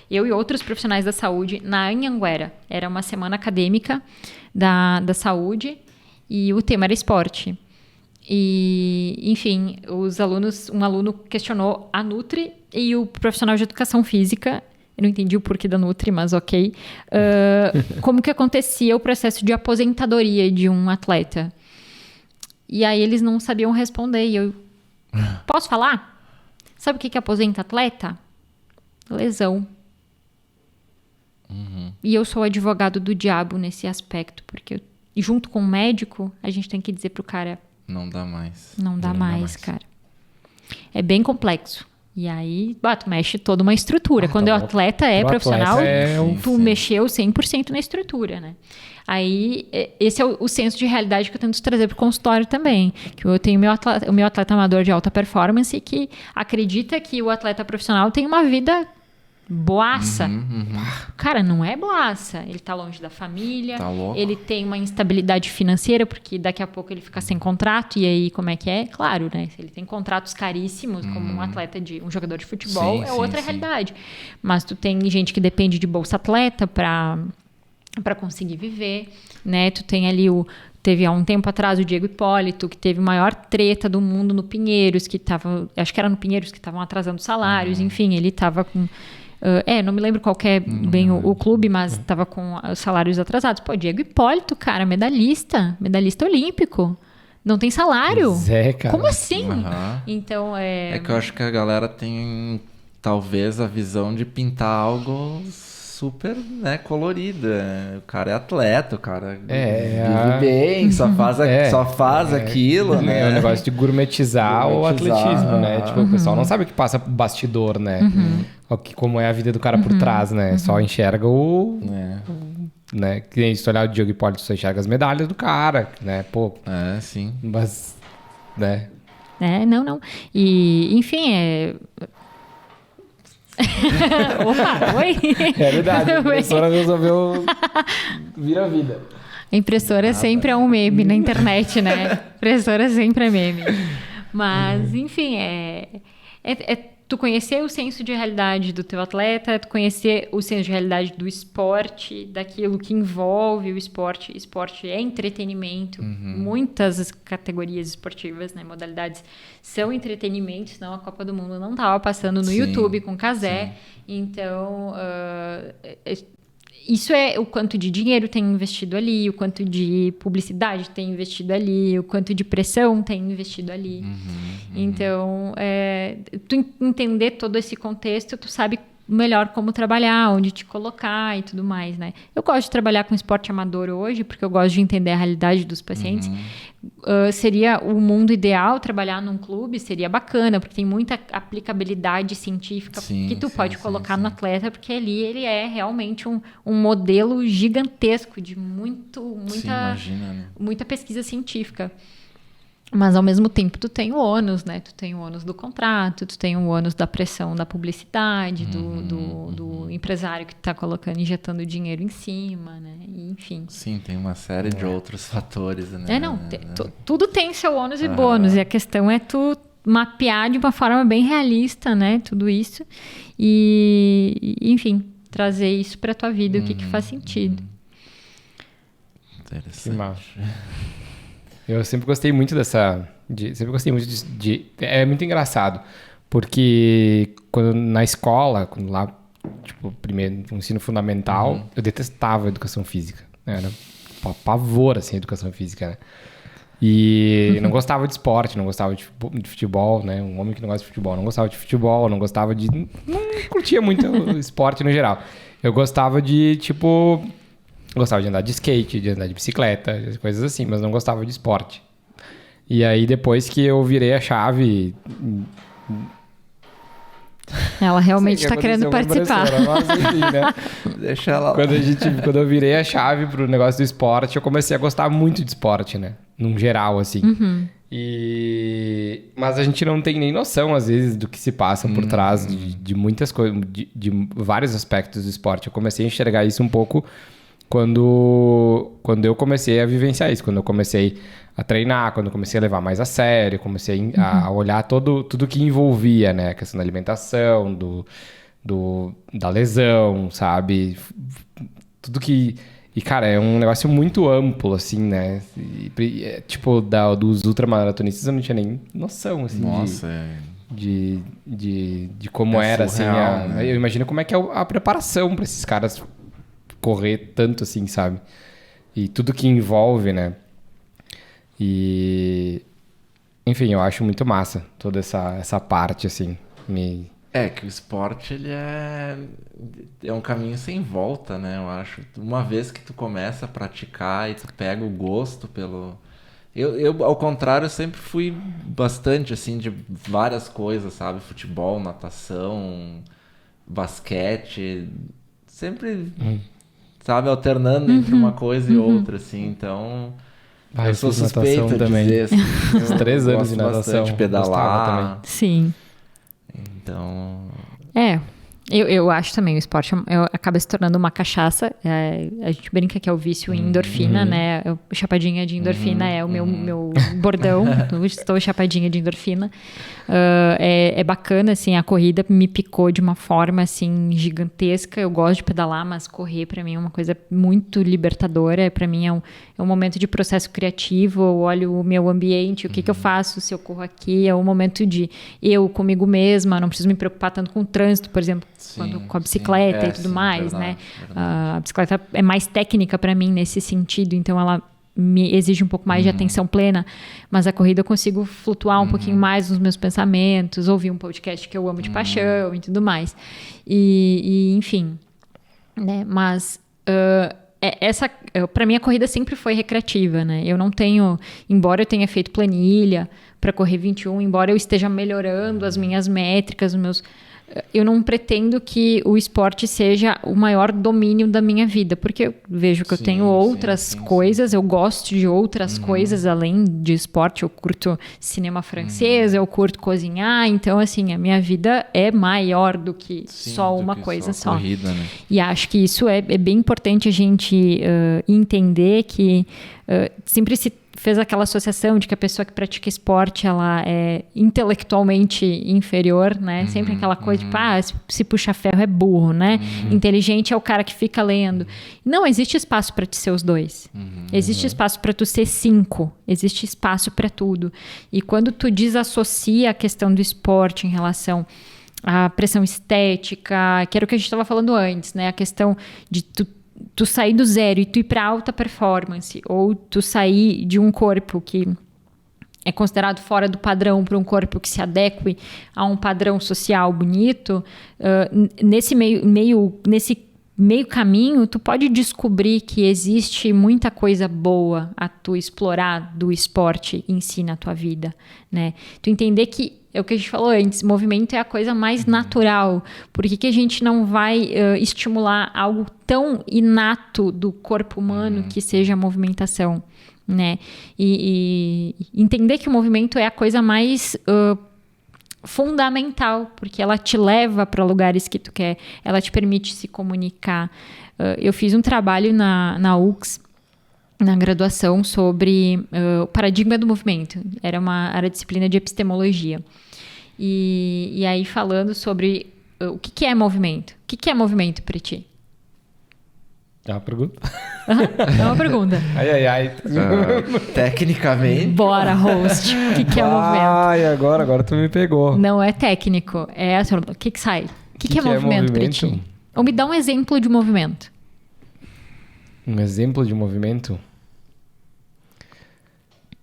eu e outros profissionais da saúde na Anhanguera. Era uma semana acadêmica da saúde e o tema era esporte. E, enfim, um aluno questionou a Nutri e o profissional de educação física. Eu não entendi o porquê da Nutri, mas ok. Como que acontecia o processo de aposentadoria de um atleta? E aí eles não sabiam responder. E eu, posso falar? Sabe o que aposenta atleta? Lesão. E eu sou advogado do diabo nesse aspecto, porque junto com o médico, a gente tem que dizer pro cara... Não dá mais. Não dá mais, cara. É bem complexo. E aí, tu mexe toda uma estrutura. Quando o atleta é profissional, tu mexeu 100% na estrutura, né? Aí, esse é o senso de realidade que eu tento trazer para o consultório também. Que eu tenho o meu atleta amador de alta performance que acredita que o atleta profissional tem uma vida boaça. Cara, não é boaça. Ele tá longe da família, ele tem uma instabilidade financeira, porque daqui a pouco ele fica sem contrato, e aí como é que é? Claro, né? Se ele tem contratos caríssimos, como um atleta um jogador de futebol, outra realidade. Mas tu tem gente que depende de bolsa atleta para conseguir viver, né? Tu tem ali teve há um tempo atrás o Diego Hipólito, que teve a maior treta do mundo no Pinheiros, acho que era no Pinheiros que estavam atrasando salários, enfim, ele estava com... não me lembro qual que é bem o clube, mas estava com os salários atrasados. Pô, Diego Hipólito, cara, medalhista olímpico. Não tem salário. Cara. Como assim? Então, É que eu acho que a galera tem, talvez, a visão de pintar algo super, né, colorida. O cara é atleta, o cara vive bem, só faz aquilo, né? É um negócio de gourmetizar o atletismo, né? Tipo, o pessoal não sabe o que passa pro bastidor, né? Como é a vida do cara por trás, né? Só enxerga né? Que se olhar o Diego Hipólito, só enxerga as medalhas do cara, né? Pô. Sim. Mas, né? Não. E, enfim, Opa, oi? Realidade, a impressora resolveu vir a vida. A impressora sempre é um meme na internet, né? Impressora sempre é meme. Mas, enfim, tu conhecer o senso de realidade do teu atleta, tu conhecer o senso de realidade do esporte, daquilo que envolve o esporte. Esporte é entretenimento. Muitas categorias esportivas, né, modalidades, são entretenimento, senão a Copa do Mundo não estava passando no YouTube com Cazé. Então, isso é o quanto de dinheiro tem investido ali, o quanto de publicidade tem investido ali, o quanto de pressão tem investido ali. Então, tu entender todo esse contexto, tu sabe melhor como trabalhar, onde te colocar e tudo mais, né? Eu gosto de trabalhar com esporte amador hoje, porque eu gosto de entender a realidade dos pacientes. Seria o mundo ideal trabalhar num clube, seria bacana, porque tem muita aplicabilidade científica que tu pode colocar no atleta, porque ali ele é realmente um modelo gigantesco de muita pesquisa científica. Mas, ao mesmo tempo, tu tem o ônus, né? Tu tem o ônus do contrato, tu tem o ônus da pressão da publicidade, do empresário que tá injetando dinheiro em cima, né? E, enfim. Sim, tem uma série de outros fatores, né? Tudo tem seu ônus e bônus. E a questão é tu mapear de uma forma bem realista, né? Tudo isso. E, enfim, trazer isso pra tua vida, o que faz sentido. Interessante. Eu sempre gostei muito é muito engraçado, porque na escola, lá, tipo, primeiro, no ensino fundamental, eu detestava a educação física, né? Era pavor, assim, a educação física, né? E não gostava de esporte, não gostava de futebol, né? Um homem que não gosta de futebol, não gostava de futebol, não curtia muito o esporte no geral. Eu gostava de, tipo... Gostava de andar de skate, de andar de bicicleta, coisas assim, mas não gostava de esporte. E aí, depois que eu virei a chave... Ela realmente está querendo participar. Mas, enfim, né? Deixa ela lá. Quando eu virei a chave pro negócio do esporte, eu comecei a gostar muito de esporte, né? Num geral, assim. Mas a gente não tem nem noção, às vezes, do que se passa por trás de muitas coisas, de vários aspectos do esporte. Eu comecei a enxergar isso um pouco... Quando eu comecei a vivenciar isso, quando eu comecei a treinar, quando eu comecei a levar mais a sério, comecei a olhar tudo que envolvia, né? A questão da alimentação, da lesão, sabe? Tudo que... E, cara, é um negócio muito amplo, assim, né? Tipo, dos ultramaratonistas eu não tinha nem noção, assim. Nossa, de como era, surreal, assim. Né? Eu imagino como é que é a preparação para esses caras correr tanto assim, sabe? E tudo que envolve, né? E... Enfim, eu acho muito massa toda essa parte, assim. Que o esporte, ele é um caminho sem volta, né? Eu acho. Uma vez que tu começa a praticar e tu pega o gosto pelo... Eu, ao contrário, sempre fui bastante, assim, de várias coisas, sabe? Futebol, natação, basquete... Sempre... Sabe, alternando entre uma coisa e outra, assim, então... eu sou suspeito de dizer, assim, uns 3 anos de natação. De pedalar. Sim. Então... Eu acho também, o esporte acaba se tornando uma cachaça. A gente brinca que é o vício em endorfina, né? Chapadinha de endorfina é o meu bordão. Estou chapadinha de endorfina. É bacana, assim, a corrida me picou de uma forma, assim, gigantesca. Eu gosto de pedalar, mas correr, para mim, é uma coisa muito libertadora. Para mim, é um momento de processo criativo. Eu olho o meu ambiente, o que eu faço se eu corro aqui. É um momento de eu comigo mesma, não preciso me preocupar tanto com o trânsito, por exemplo. Com a bicicleta e tudo mais, verdade, né? Verdade. A bicicleta é mais técnica para mim nesse sentido, então ela me exige um pouco mais de atenção plena, mas a corrida eu consigo flutuar um pouquinho mais nos meus pensamentos, ouvir um podcast que eu amo de paixão e tudo mais. E enfim, né? Mas para mim a corrida sempre foi recreativa, né? Eu não tenho, embora eu tenha feito planilha para correr 21, embora eu esteja melhorando as minhas métricas, eu não pretendo que o esporte seja o maior domínio da minha vida, porque eu vejo que eu tenho outras coisas, eu gosto de outras coisas além de esporte. Eu curto cinema francês, eu curto cozinhar, então assim, a minha vida é maior do que só uma coisa só. Corrida, né? E acho que isso é bem importante a gente entender que sempre se fez aquela associação de que a pessoa que pratica esporte, ela é intelectualmente inferior, né? Sempre aquela coisa de, se puxa ferro é burro, né? Inteligente é o cara que fica lendo. Não, existe espaço para te ser os dois. Existe espaço para tu ser 5. Existe espaço para tudo. E quando tu desassocia a questão do esporte em relação à pressão estética, que era o que a gente estava falando antes, né? A questão de tu sair do zero e tu ir para alta performance, ou tu sair de um corpo que é considerado fora do padrão para um corpo que se adeque a um padrão social bonito, nesse meio caminho, tu pode descobrir que existe muita coisa boa a tu explorar do esporte em si na tua vida, né? Tu entender que, é o que a gente falou antes, movimento é a coisa mais natural. Por que a gente não vai estimular algo tão inato do corpo humano que seja a movimentação, né? E entender que o movimento é a coisa mais fundamental, porque ela te leva para lugares que tu quer, ela te permite se comunicar. Eu fiz um trabalho na UX, na graduação, sobre o paradigma do movimento. Era disciplina de epistemologia. E aí falando sobre o que é movimento. O que é movimento para ti? É uma pergunta? É uma pergunta. Ai. Tecnicamente. Bora, host. O que é movimento? Ai, agora tu me pegou. Não é técnico. É assim, o que sai? O que é movimento para ti? Ou me dá um exemplo de movimento. Um exemplo de movimento?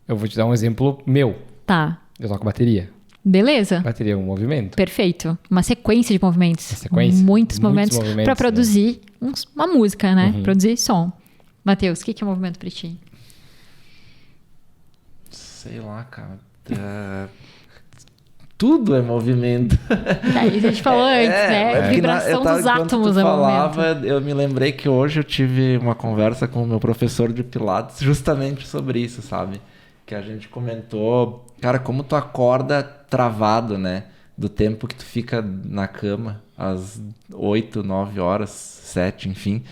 Eu vou te dar um exemplo meu. Tá. Eu toco bateria. Beleza. Bateria é um movimento. Perfeito. Uma sequência de movimentos. Muitos movimentos para produzir uma música, né? Produzir som. Matheus, o que é movimento para ti? Sei lá, cara. Tudo é movimento. Aí a gente falou antes, né? Vibração dos átomos é movimento. Eu me lembrei que hoje eu tive uma conversa com o meu professor de Pilates justamente sobre isso, sabe? Que a gente comentou, cara, como tu acorda travado, né? Do tempo que tu fica na cama, às 8, 9 horas, 7, enfim.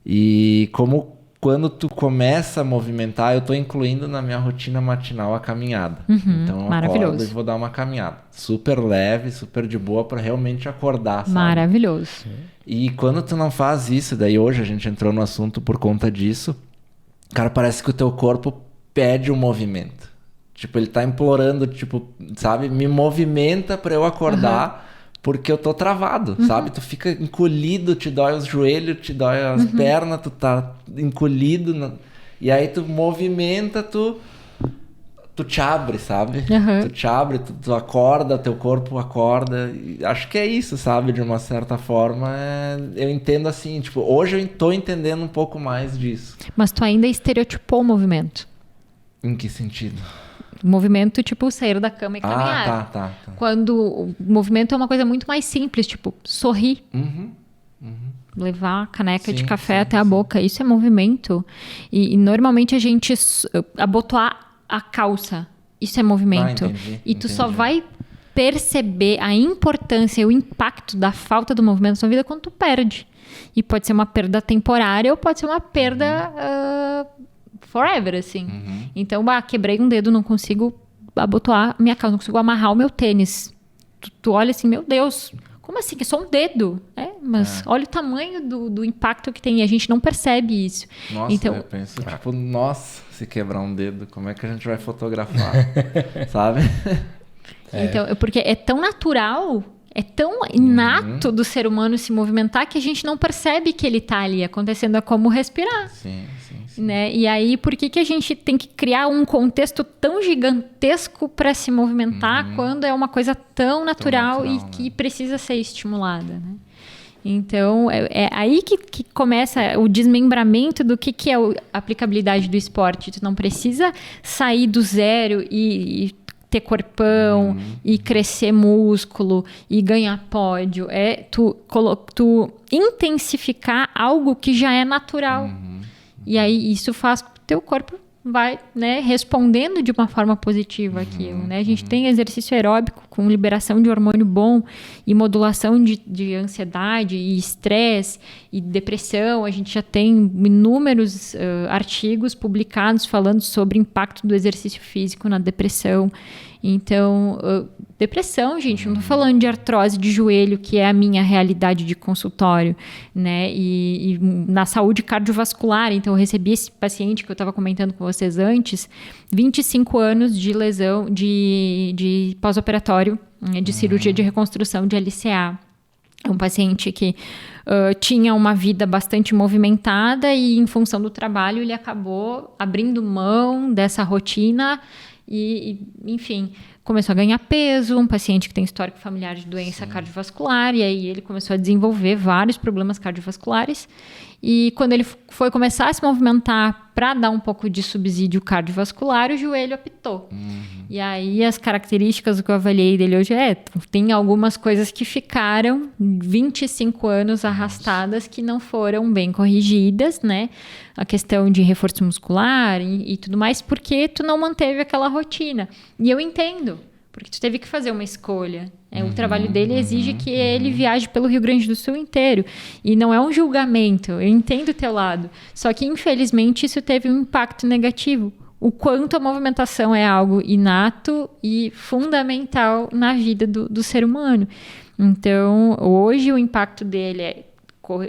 E como quando tu começa a movimentar, eu tô incluindo na minha rotina matinal a caminhada. Então eu acordo e vou dar uma caminhada. Super leve, super de boa pra realmente acordar, sabe? Maravilhoso. E quando tu não faz isso, daí hoje a gente entrou no assunto por conta disso, cara, parece que o teu corpo pede um movimento. Tipo, ele tá implorando, tipo, sabe? Me movimenta pra eu acordar, porque eu tô travado, sabe? Tu fica encolhido, te dói os joelhos, te dói as pernas, tu tá encolhido. E aí tu movimenta, tu te abre, sabe? Tu te abre, tu acorda, teu corpo acorda. E acho que é isso, sabe? De uma certa forma, eu entendo assim, tipo, hoje eu tô entendendo um pouco mais disso. Mas tu ainda estereotipou o movimento. Em que sentido? Movimento, tipo, sair da cama e caminhar. Tá. Quando o movimento é uma coisa muito mais simples, tipo, sorrir. Levar a caneca de café até a boca. Isso é movimento. E normalmente a gente abotoar a calça. Isso é movimento. Entendi. Só vai perceber a importância e o impacto da falta do movimento na sua vida quando tu perde. E pode ser uma perda temporária ou pode ser uma perda forever, assim. Então, quebrei um dedo, não consigo abotoar minha calça, não consigo amarrar o meu tênis. Tu olha assim, meu Deus, como assim? É só um dedo. Mas olha o tamanho do impacto que tem e a gente não percebe isso. Nossa, então, eu penso, tipo, se quebrar um dedo, como é que a gente vai fotografar? Sabe? Então, porque é tão natural, é tão inato do ser humano se movimentar que a gente não percebe que ele tá ali acontecendo, é como respirar. Sim. Né? E aí, por que a gente tem que criar um contexto tão gigantesco para se movimentar quando é uma coisa tão natural e que precisa ser estimulada, né? Então, é aí que começa o desmembramento do que é a aplicabilidade do esporte. Tu não precisa sair do zero e ter corpão e crescer músculo e ganhar pódio. É tu intensificar algo que já é natural. E aí isso faz com que o teu corpo vai, né, respondendo de uma forma positiva aquilo, né? A gente tem exercício aeróbico com liberação de hormônio bom e modulação de ansiedade e estresse e depressão. A gente já tem inúmeros artigos publicados falando sobre o impacto do exercício físico na depressão. Então, depressão, gente, não tô falando de artrose de joelho, que é a minha realidade de consultório, né? E na saúde cardiovascular, então eu recebi esse paciente que eu estava comentando com vocês antes, 25 anos de lesão de pós-operatório, né, de cirurgia de reconstrução de LCA. É um paciente que tinha uma vida bastante movimentada e, em função do trabalho, ele acabou abrindo mão dessa rotina enfim, começou a ganhar peso, um paciente que tem histórico familiar de doença cardiovascular, e aí ele começou a desenvolver vários problemas cardiovasculares. E quando ele foi começar a se movimentar para dar um pouco de subsídio cardiovascular, o joelho apitou. E aí as características do que eu avaliei dele hoje tem algumas coisas que ficaram 25 anos arrastadas que não foram bem corrigidas, né? A questão de reforço muscular e tudo mais, porque tu não manteve aquela rotina. E eu entendo, porque tu teve que fazer uma escolha. O trabalho dele exige que ele viaje pelo Rio Grande do Sul inteiro. E não é um julgamento, eu entendo o teu lado. Só que, infelizmente, isso teve um impacto negativo. O quanto a movimentação é algo inato e fundamental na vida do ser humano. Então, hoje o impacto dele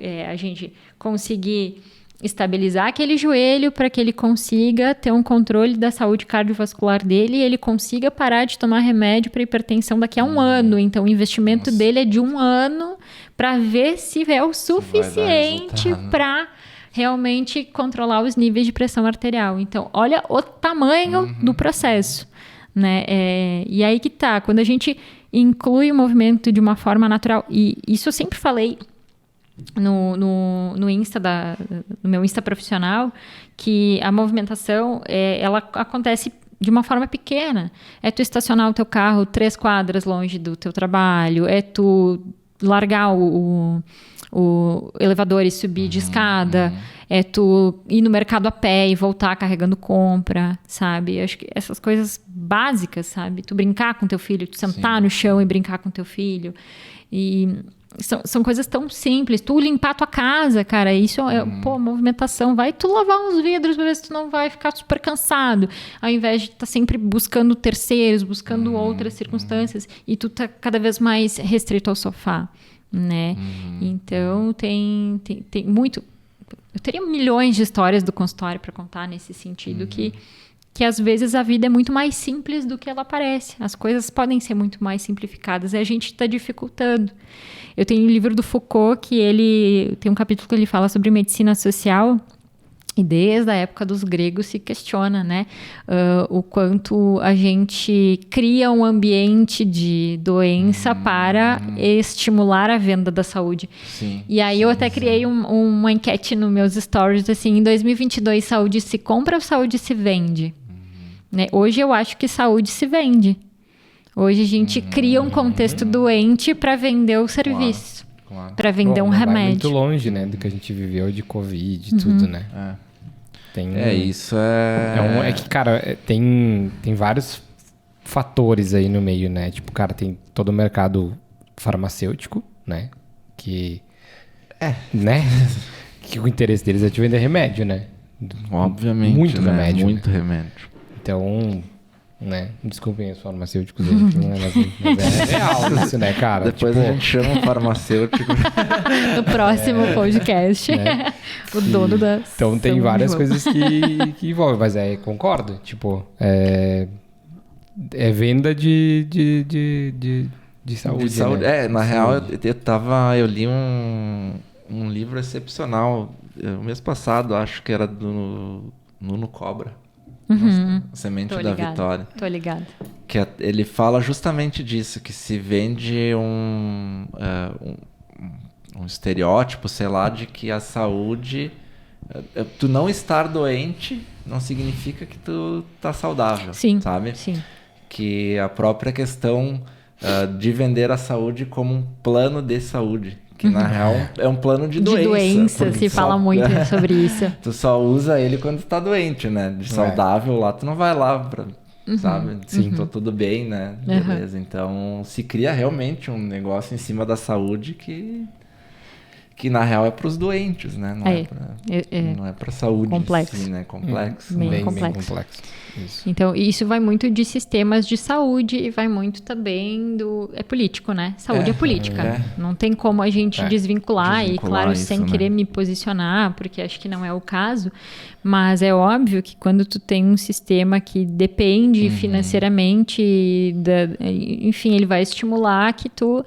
é a gente conseguir estabilizar aquele joelho para que ele consiga ter um controle da saúde cardiovascular dele e ele consiga parar de tomar remédio para hipertensão daqui a um ano. Então, o investimento dele é de 1 ano para ver se é o suficiente para realmente controlar os níveis de pressão arterial. Então, olha o tamanho do processo, né? E aí que tá, quando a gente inclui o movimento de uma forma natural, e isso eu sempre falei no Insta no meu Insta profissional, que a movimentação ela acontece de uma forma pequena. É tu estacionar o teu carro 3 quadras longe do teu trabalho, é tu largar o elevador e subir de escada, é tu ir no mercado a pé e voltar carregando compra, sabe? Acho que essas coisas básicas, sabe? Tu brincar com teu filho, tu sentar no chão e brincar com teu filho. E são coisas tão simples. Tu limpar tua casa, cara, isso é movimentação. Vai tu lavar uns vidros pra ver se tu não vai ficar super cansado, ao invés de estar sempre buscando terceiros, buscando outras circunstâncias, e tu tá cada vez mais restrito ao sofá, né? Então tem muito. Eu teria milhões de histórias do consultório para contar nesse sentido, que às vezes a vida é muito mais simples do que ela parece. As coisas podem ser muito mais simplificadas e a gente está dificultando. Eu tenho um livro do Foucault que ele tem um capítulo que ele fala sobre medicina social. E desde a época dos gregos se questiona, né, o quanto a gente cria um ambiente de doença para estimular a venda da saúde. E aí eu até criei uma enquete nos meus stories, assim, em 2022, saúde se compra ou saúde se vende? Né? Hoje eu acho que saúde se vende. Hoje a gente cria um contexto doente para vender o serviço. Para vender um remédio. Vai muito longe, né, do que a gente viveu de Covid e tudo, né? Isso é... É que, cara, tem vários fatores aí no meio, né? Tipo, cara, tem todo o mercado farmacêutico, né? Que... né? Que o interesse deles é de vender remédio, né? Obviamente, muito né? remédio. Muito remédio. Então... né? Desculpem os farmacêuticos aí, mas é real isso, né, cara? Depois a gente chama um farmacêutico. No próximo podcast. Né? O dono da... Então tem várias coisas que envolvem, mas concordo. Tipo, é venda de saúde. De saúde. Né? Na real, eu li um livro excepcional o mês passado, acho que era do Nuno Cobra. Semente da Vitória. Tô ligado. Que ele fala justamente disso, que se vende um estereótipo, sei lá, de que a saúde... tu não estar doente não significa que tu tá saudável, sabe? Sim. Que a própria questão de vender a saúde como um plano de saúde. Que na real é um plano de doença. De doença, se fala muito sobre isso. Tu só usa ele quando tu tá doente, né? De saudável lá, tu não vai lá pra, sabe? Sim, tô tudo bem, né? Beleza. Então se cria realmente um negócio em cima da saúde que na real é pros doentes, né? Não é pra saúde complexo. em si, né? Complexo. Bem complexo. Isso. Então, isso vai muito de sistemas de saúde e vai muito também é político, né? Saúde é política. Não tem como a gente desvincular e, claro, isso, sem querer me posicionar, porque acho que não é o caso, mas é óbvio que quando tu tem um sistema que depende financeiramente, enfim, ele vai estimular que tu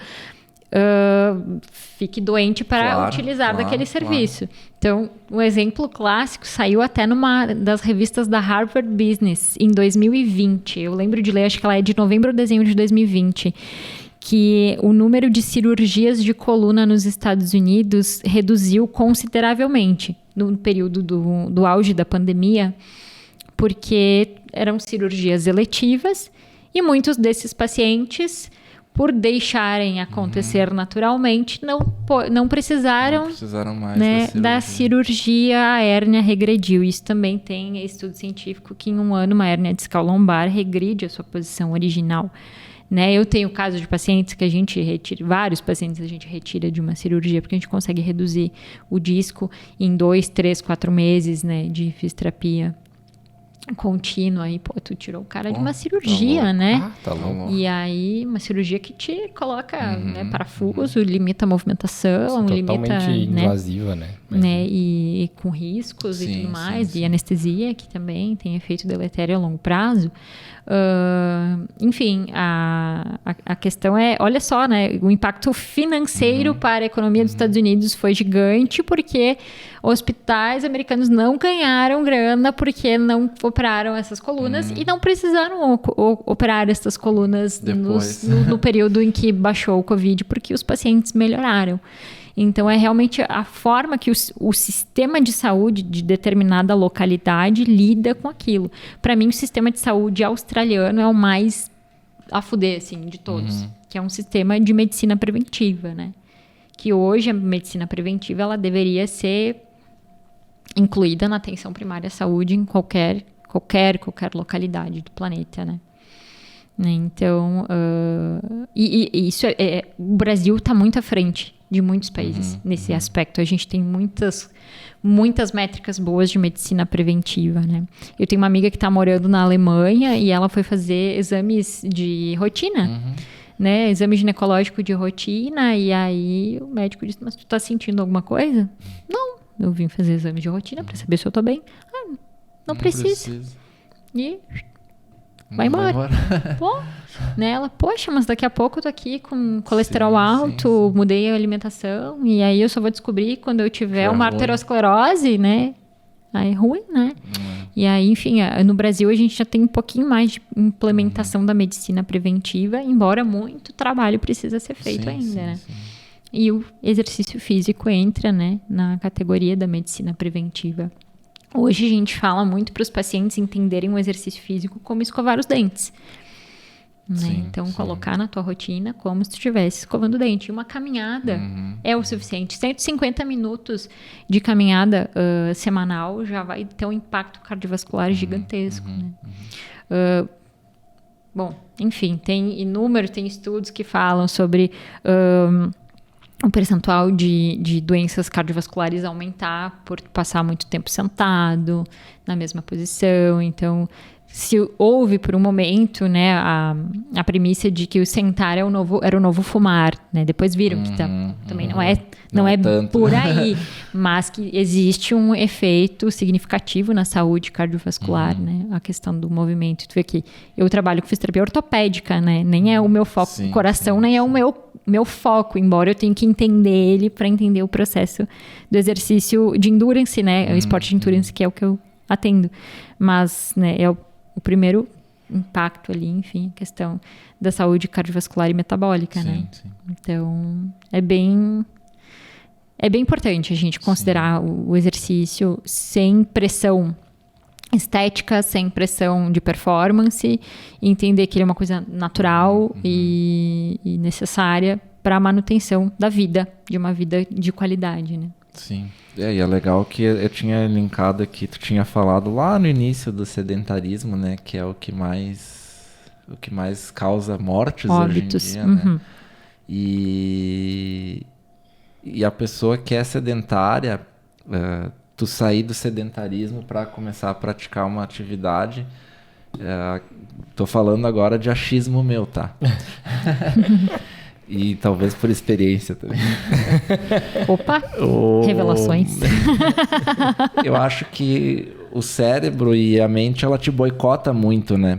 fique doente para utilizar daquele serviço. Então, um exemplo clássico saiu até numa das revistas da Harvard Business em 2020. Eu lembro de ler, acho que ela é de novembro ou dezembro de 2020, que o número de cirurgias de coluna nos Estados Unidos reduziu consideravelmente no período do auge da pandemia, porque eram cirurgias eletivas e muitos desses pacientes, por deixarem acontecer naturalmente, não precisaram mais, né, da cirurgia. A hérnia regrediu. Isso também tem estudo científico que em um ano uma hérnia discal lombar regride a sua posição original. Né? Eu tenho casos de pacientes que a gente retira, vários pacientes a gente retira de uma cirurgia, porque a gente consegue reduzir o disco em 2, 3, 4 meses, né, de fisioterapia contínua. Aí, pô, tu tirou o cara de uma cirurgia, né? Tá louco. E aí, uma cirurgia que te coloca né, parafuso, limita a movimentação, totalmente limita, invasiva, né? E com riscos e tudo mais, sim. e anestesia, que também tem efeito deletério a longo prazo. Enfim, a questão é, olha só, né, o impacto financeiro para a economia dos Estados Unidos foi gigante, porque hospitais americanos não ganharam grana porque não operaram essas colunas e não precisaram operar essas colunas no período em que baixou o Covid, porque os pacientes melhoraram. Então, é realmente a forma que o sistema de saúde de determinada localidade lida com aquilo. Para mim, o sistema de saúde australiano é o mais a fuder, assim, de todos. Que é um sistema de medicina preventiva, né? Que hoje a medicina preventiva, ela deveria ser incluída na atenção primária à saúde em qualquer localidade do planeta, né? Então, isso o Brasil está muito à frente de muitos países nesse aspecto. A gente tem muitas métricas boas de medicina preventiva, né? Eu tenho uma amiga que está morando na Alemanha e ela foi fazer exames de rotina, né? Exame ginecológico de rotina, e aí o médico disse, mas tu tá sentindo alguma coisa? Não, eu vim fazer exame de rotina para saber se eu tô bem. Não precisa. E vai embora. Pô, né? Ela, poxa, mas daqui a pouco eu tô aqui com colesterol alto, mudei a alimentação, e aí eu só vou descobrir quando eu tiver uma arteriosclerose, né? Aí é ruim, né? E aí, enfim, no Brasil a gente já tem um pouquinho mais de implementação da medicina preventiva, embora muito trabalho precisa ser feito ainda, né? E o exercício físico entra, né, na categoria da medicina preventiva. Hoje a gente fala muito para os pacientes entenderem o exercício físico como escovar os dentes. Né? Então, colocar na tua rotina como se tu estivesse escovando o dente. E uma caminhada é o suficiente. 150 minutos de caminhada semanal já vai ter um impacto cardiovascular gigantesco. Né? Bom, enfim, tem estudos que falam sobre o percentual de doenças cardiovasculares aumentar por passar muito tempo sentado, na mesma posição. Então, se houve por um momento, né, a premissa de que o sentar era o novo fumar, né? Depois viram que também não é por aí, mas que existe um efeito significativo na saúde cardiovascular, né? A questão do movimento. Tu vê que eu trabalho com fisioterapia ortopédica, né? Nem é o meu foco, o coração nem é o meu foco, embora eu tenha que entender ele para entender o processo do exercício de endurance, né? O esporte de endurance, que é o que eu atendo. Mas, né, é o primeiro impacto ali, enfim, a questão da saúde cardiovascular e metabólica, né? Então, é bem importante a gente considerar o exercício sem pressão estética, sem pressão de performance, e entender que ele é uma coisa natural e necessária para a manutenção da vida, de uma vida de qualidade, né? Sim. E é legal que eu tinha linkado aqui, tu tinha falado lá no início do sedentarismo, né? Que é o que mais causa mortes óbitos hoje em dia, né? E a pessoa que é sedentária, tu sair do sedentarismo para começar a praticar uma atividade, tô falando agora de achismo meu, tá? E talvez por experiência também. Opa! Revelações. Eu acho que o cérebro e a mente, ela te boicota muito, né?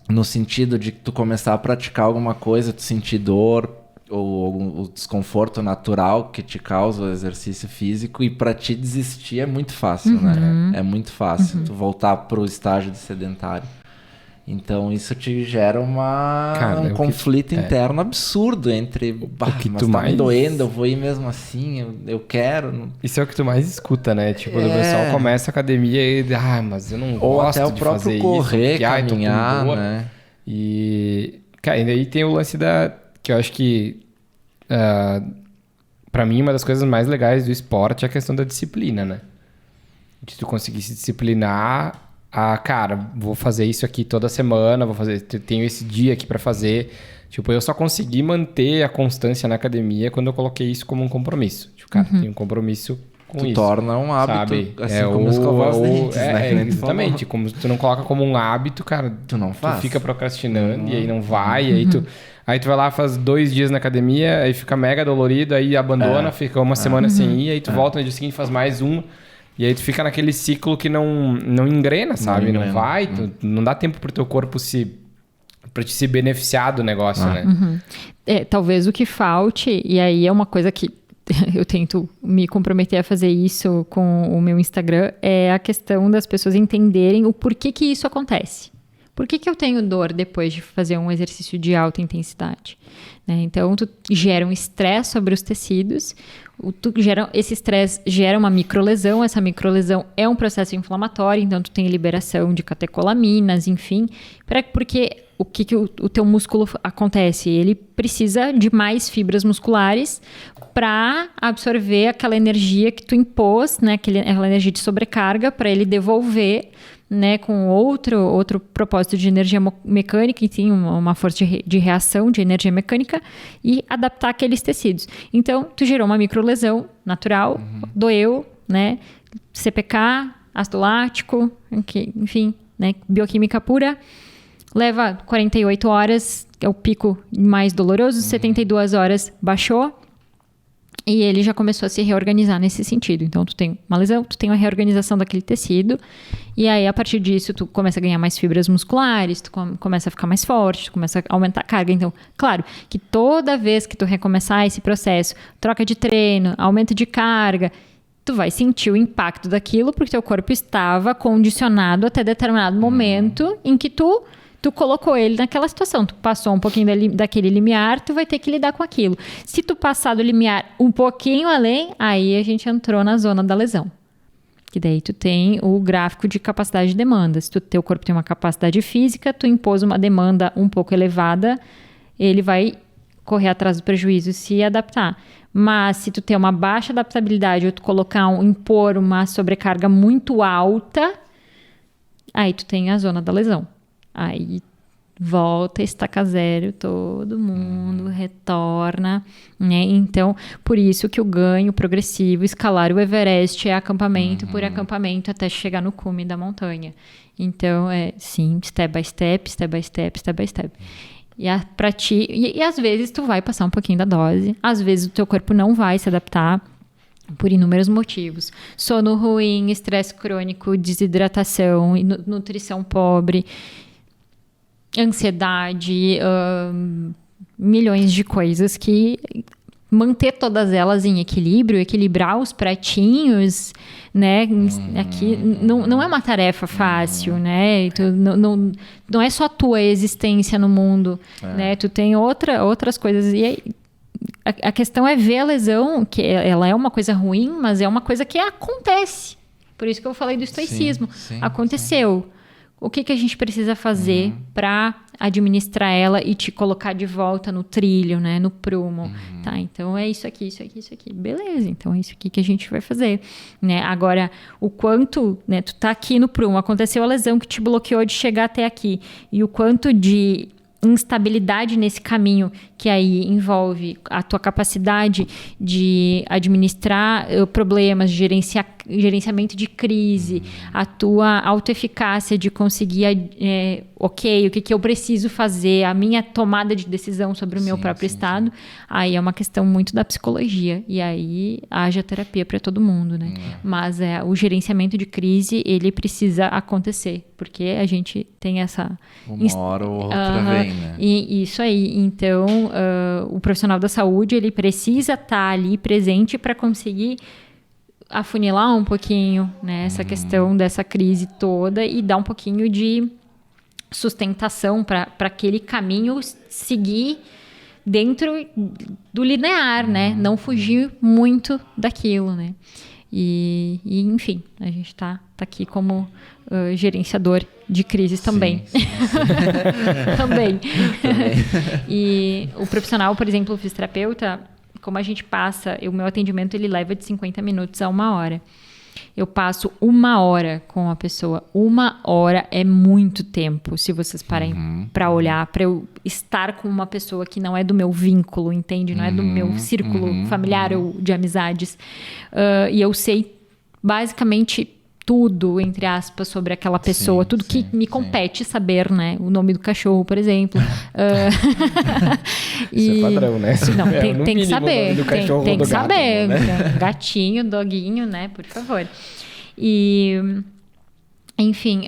No sentido de tu começar a praticar alguma coisa, tu sentir dor, o desconforto natural que te causa o exercício físico, e para te desistir é muito fácil, né? É muito fácil tu voltar pro estágio de sedentário. Então isso te gera um conflito interno absurdo entre mas tá me doendo, eu vou ir mesmo assim, eu quero. Isso é o que tu mais escuta, né? Tipo, o pessoal começa a academia e mas eu não ou gosto até o de próprio fazer correr, isso, caminhar, né? E, cara, e daí tem o lance que eu acho que pra mim uma das coisas mais legais do esporte é a questão da disciplina, né? De tu conseguir se disciplinar. Cara, vou fazer isso aqui toda semana, tenho esse dia aqui pra fazer. Tipo, eu só consegui manter a constância na academia quando eu coloquei isso como um compromisso. Tipo, cara, tenho um compromisso com isso. Tu torna um hábito, sabe? assim como escovar os dentes, né? Exatamente. Como tu não coloca como um hábito, cara, tu não faz. Tu fica procrastinando e aí não vai, e aí tu vai lá, faz 2 dias na academia, aí fica mega dolorido, aí abandona, fica uma semana sem ir, aí tu volta no dia seguinte, faz mais um. E aí tu fica naquele ciclo que não engrena, sabe? Não vai, não dá tempo pro teu corpo pra te se beneficiar do negócio, né? Talvez o que falte, e aí é uma coisa que eu tento me comprometer a fazer isso com o meu Instagram, é a questão das pessoas entenderem o porquê que isso acontece. Por que eu tenho dor depois de fazer um exercício de alta intensidade? Né? Então, tu gera um estresse sobre os tecidos, esse estresse gera uma microlesão, essa microlesão é um processo inflamatório, então tu tem liberação de catecolaminas, enfim, porque o que o teu músculo acontece? Ele precisa de mais fibras musculares para absorver aquela energia que tu impôs, né? Aquela energia de sobrecarga, para ele devolver, né, com outro propósito de energia mecânica, e sim, uma força de reação de energia mecânica, e adaptar aqueles tecidos. Então, tu gerou uma microlesão natural, doeu, né, CPK, ácido lático, enfim, né, bioquímica pura, leva 48 horas, é o pico mais doloroso, 72 horas baixou, e ele já começou a se reorganizar nesse sentido. Então, tu tem uma lesão, tu tem uma reorganização daquele tecido, e aí, a partir disso, tu começa a ganhar mais fibras musculares, tu começa a ficar mais forte, tu começa a aumentar a carga. Então, claro, que toda vez que tu recomeçar esse processo, troca de treino, aumento de carga, tu vai sentir o impacto daquilo, porque teu corpo estava condicionado até determinado momento em que tu colocou ele naquela situação, tu passou um pouquinho daquele limiar, tu vai ter que lidar com aquilo. Se tu passar do limiar um pouquinho além, aí a gente entrou na zona da lesão. Que daí tu tem o gráfico de capacidade de demanda. Se teu corpo tem uma capacidade física, tu impôs uma demanda um pouco elevada, ele vai correr atrás do prejuízo e se adaptar. Mas se tu tem uma baixa adaptabilidade ou tu impor uma sobrecarga muito alta, aí tu tem a zona da lesão. Aí volta, estaca zero, todo mundo retorna, né? Então, por isso que o ganho progressivo, escalar o Everest é acampamento por acampamento até chegar no cume da montanha. Então, sim, step by step, step by step, step by step. Pra ti, e às vezes tu vai passar um pouquinho da dose, às vezes o teu corpo não vai se adaptar, por inúmeros motivos. Sono ruim, estresse crônico, desidratação, nutrição pobre, ansiedade, milhões de coisas que manter todas elas em equilíbrio, equilibrar os pratinhos, né? Aqui não é uma tarefa fácil, né? Tu, não é só a tua existência no mundo, né? Tu tem outras coisas. E a questão é ver a lesão, que ela é uma coisa ruim, mas é uma coisa que acontece. Por isso que eu falei do estoicismo. Sim, aconteceu. Sim. O que a gente precisa fazer para administrar ela e te colocar de volta no trilho, né? No prumo. Tá, então é isso aqui, isso aqui, isso aqui. Beleza, então é isso aqui que a gente vai fazer. Né? Agora, o quanto, né? Tu tá aqui no prumo, aconteceu a lesão que te bloqueou de chegar até aqui. E o quanto de instabilidade nesse caminho, que aí envolve a tua capacidade de administrar problemas, gerenciamento de crise, a tua autoeficácia de conseguir, o que eu preciso fazer, a minha tomada de decisão sobre o meu próprio estado, aí é uma questão muito da psicologia, e aí haja terapia para todo mundo, né? Mas o gerenciamento de crise, ele precisa acontecer, porque a gente tem essa... Uma hora ou outra vem, né? E isso aí, então Então, o profissional da saúde, ele precisa estar ali presente para conseguir afunilar um pouquinho, né, essa questão dessa crise toda e dar um pouquinho de sustentação para aquele caminho seguir dentro do linear, né? Não fugir muito daquilo, né? E enfim, a gente tá aqui como gerenciador de crises também. Sim. Também. E o profissional, por exemplo, o fisioterapeuta, como a gente passa, o meu atendimento ele leva de 50 minutos a 1 hora. Eu passo 1 hora com a pessoa. 1 hora é muito tempo, se vocês parem para olhar, para eu estar com uma pessoa que não é do meu vínculo, entende? Não é do meu círculo familiar ou de amizades. E eu sei basicamente tudo, entre aspas, sobre aquela pessoa, tudo que me compete saber, né? O nome do cachorro, por exemplo. Isso é padrão, né? Não, tem que saber. Tem que gato, saber. né? Gatinho, doguinho, né? Por favor. E... Enfim,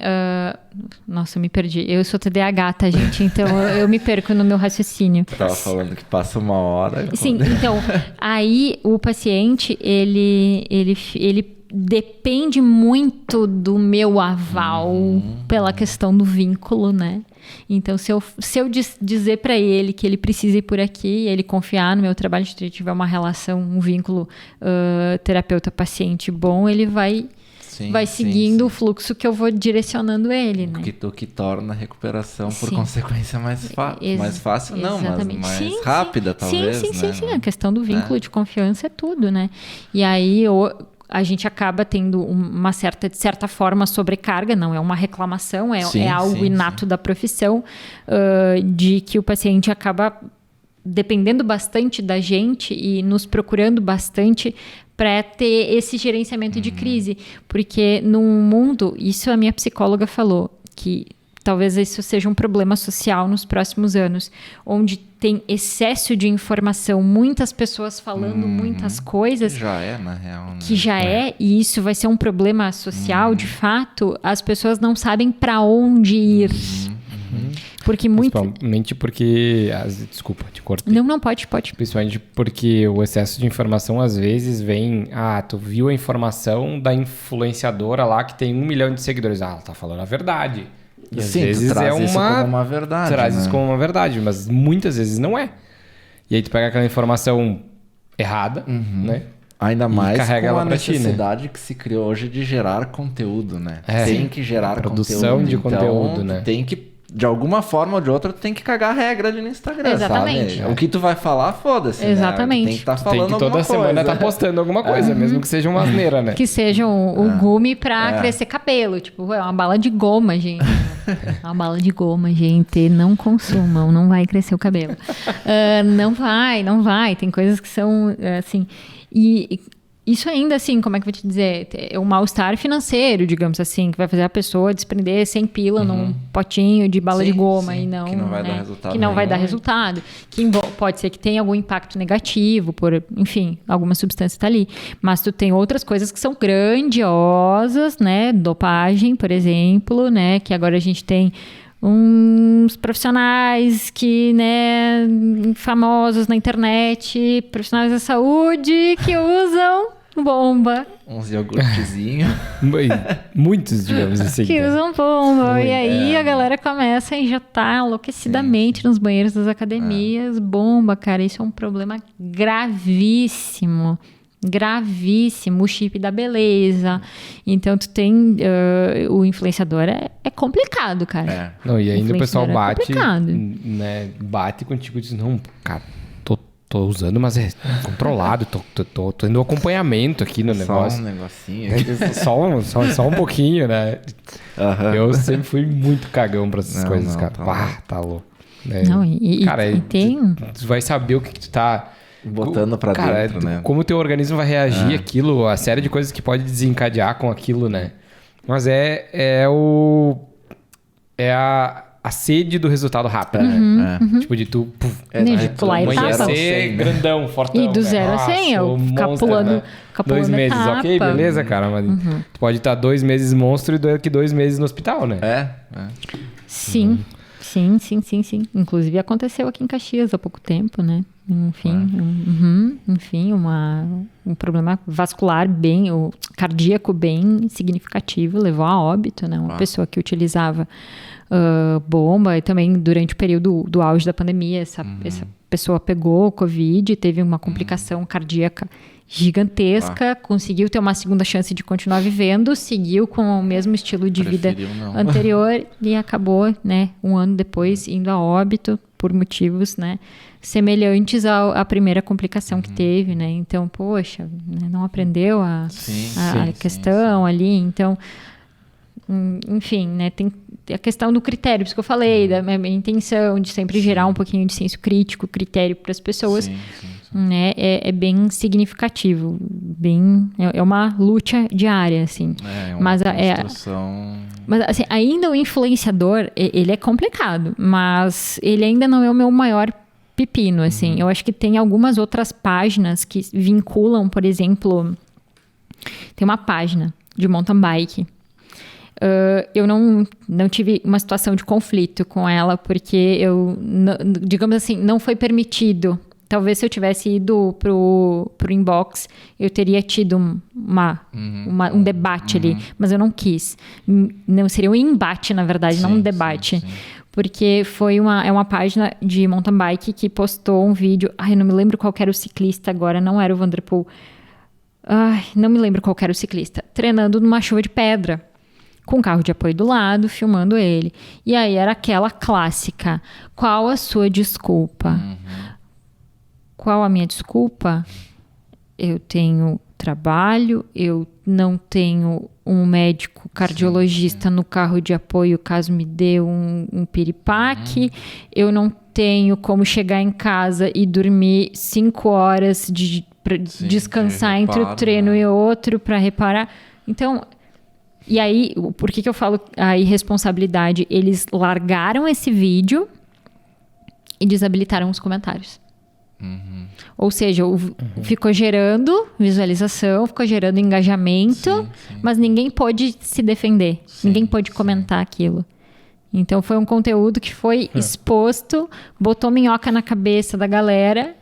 nossa, eu me perdi. Eu sou TDAH, tá, gente? Então eu me perco no meu raciocínio. Eu tava falando que passa 1 hora. Sim, então, aí o paciente, ele depende muito do meu aval pela questão do vínculo, né? Então, se eu dizer para ele que ele precisa ir por aqui, ele confiar no meu trabalho, se ele tiver uma relação, um vínculo terapeuta-paciente bom, ele vai seguindo o fluxo que eu vou direcionando ele, né? O que torna a recuperação, por consequência, mais fácil. Não, mas mais rápida, talvez. Sim. A questão do vínculo de confiança é tudo, né? E aí a gente acaba tendo uma de certa forma, sobrecarga, não é uma reclamação, é algo inato da profissão, de que o paciente acaba dependendo bastante da gente e nos procurando bastante para ter esse gerenciamento de crise. Porque num mundo, isso a minha psicóloga falou, que talvez isso seja um problema social nos próximos anos, onde tem excesso de informação, muitas pessoas falando muitas coisas. Que já é, na real. Né? Que já e isso vai ser um problema social, de fato, as pessoas não sabem para onde ir. Porque Principalmente porque... Desculpa, te cortei. Não, pode. Principalmente porque o excesso de informação, às vezes, vem... tu viu a informação da influenciadora lá que tem 1 milhão de seguidores. Ela tá falando a verdade. E às vezes traz isso como uma verdade. Traz isso como uma verdade, mas muitas vezes não é. E aí tu pega aquela informação errada, né? Ainda mais carrega com ela a pra ti, necessidade né? que se criou hoje de gerar conteúdo, né? É. Tem que gerar produção conteúdo. de conteúdo, né? Tem que, de alguma forma ou de outra, tu tem que cagar a regra ali no Instagram, Exatamente. sabe? O que tu vai falar, foda-se, Exatamente. Né? Tem que estar falando alguma coisa. Toda semana tá postando alguma coisa, mesmo que seja uma asneira, né? Que seja o gume pra crescer cabelo. Tipo, é uma bala de goma, gente. Uma bala de goma, gente. Não consumam, não vai crescer o cabelo. Não vai. Tem coisas que são, assim... E isso ainda, assim, como é que eu vou te dizer? É um mal-estar financeiro, digamos assim, que vai fazer a pessoa desprender 100 pila num potinho de bala de goma e não... Que não vai dar resultado. Que não vai dar resultado. Que pode ser que tenha algum impacto negativo por, enfim, alguma substância tá ali. Mas tu tem outras coisas que são grandiosas, né? Dopagem, por exemplo, né? Que agora a gente tem uns profissionais que, né, famosos na internet, profissionais da saúde que usam bomba. Uns iogurtezinhos. Muitos, digamos assim. Que usam bomba. E aí a galera começa a injetar enlouquecidamente nos banheiros das academias. Bomba, cara. Isso é um problema gravíssimo. Gravíssimo, o chip da beleza. Então tu tem o influenciador é complicado, cara. Não, e ainda o pessoal bate, né, bate contigo e diz, não, cara, tô usando, mas é controlado, tô tendo acompanhamento aqui no negócio. Só um negocinho. só um pouquinho, né? Eu sempre fui muito cagão pra essas coisas, cara. Tá louco. Não, cara, tem... Tu vai saber o que tu tá... botando pra dentro, né? Como o teu organismo vai reagir àquilo, a série de coisas que pode desencadear com aquilo, né? Mas a sede do resultado rápido, né? Tipo, de tu... de pular etapas. Ser grandão, fortão. E do 0 a 100, eu ficar pulando 2 meses, etapa. ok, beleza, cara? Mas tu pode estar 2 meses monstro e daqui 2 meses no hospital, né? Sim. Sim. Inclusive aconteceu aqui em Caxias há pouco tempo, né? Enfim, um problema vascular cardíaco bem significativo, levou a óbito, né? Uma pessoa que utilizava bomba, e também durante o período do auge da pandemia, essa pessoa pegou Covid, teve uma complicação cardíaca gigantesca, conseguiu ter uma segunda chance de continuar vivendo, seguiu com o mesmo estilo de vida anterior e acabou, né, um ano depois indo a óbito por motivos, né, semelhantes à primeira complicação que teve, né? Então, poxa, né, não aprendeu a questão ali, então, enfim, né, tem a questão do critério, isso que eu falei, da minha intenção de sempre gerar um pouquinho de senso crítico, critério para as pessoas, né, é bem significativo, é uma luta diária, assim. Mas assim, ainda o influenciador, ele é complicado, mas ele ainda não é o meu maior pepino, assim. Eu acho que tem algumas outras páginas que vinculam, por exemplo, tem uma página de mountain bike. Eu não tive uma situação de conflito com ela, porque digamos assim, não foi permitido. Talvez se eu tivesse ido pro inbox, eu teria tido um debate ali, mas eu não quis. Não seria um embate, na verdade, não um debate. Sim. Porque é uma página de mountain bike que postou um vídeo. Ai, eu não me lembro qual era o ciclista agora, não era o Vanderpool. Ai, não me lembro qual era o ciclista. Treinando numa chuva de pedra, com um carro de apoio do lado, filmando ele. E aí era aquela clássica. Qual a sua desculpa? Qual a minha desculpa? Eu tenho trabalho, eu não tenho um médico cardiologista no carro de apoio caso me dê um piripaque, eu não tenho como chegar em casa e dormir 5 horas para descansar entre o treino e outro para reparar. Então, e aí, por que eu falo a irresponsabilidade? Eles largaram esse vídeo e desabilitaram os comentários. Ou seja, ficou gerando visualização, ficou gerando engajamento, mas ninguém pôde se defender, ninguém pôde comentar aquilo. Então foi um conteúdo que foi exposto, botou minhoca na cabeça da galera,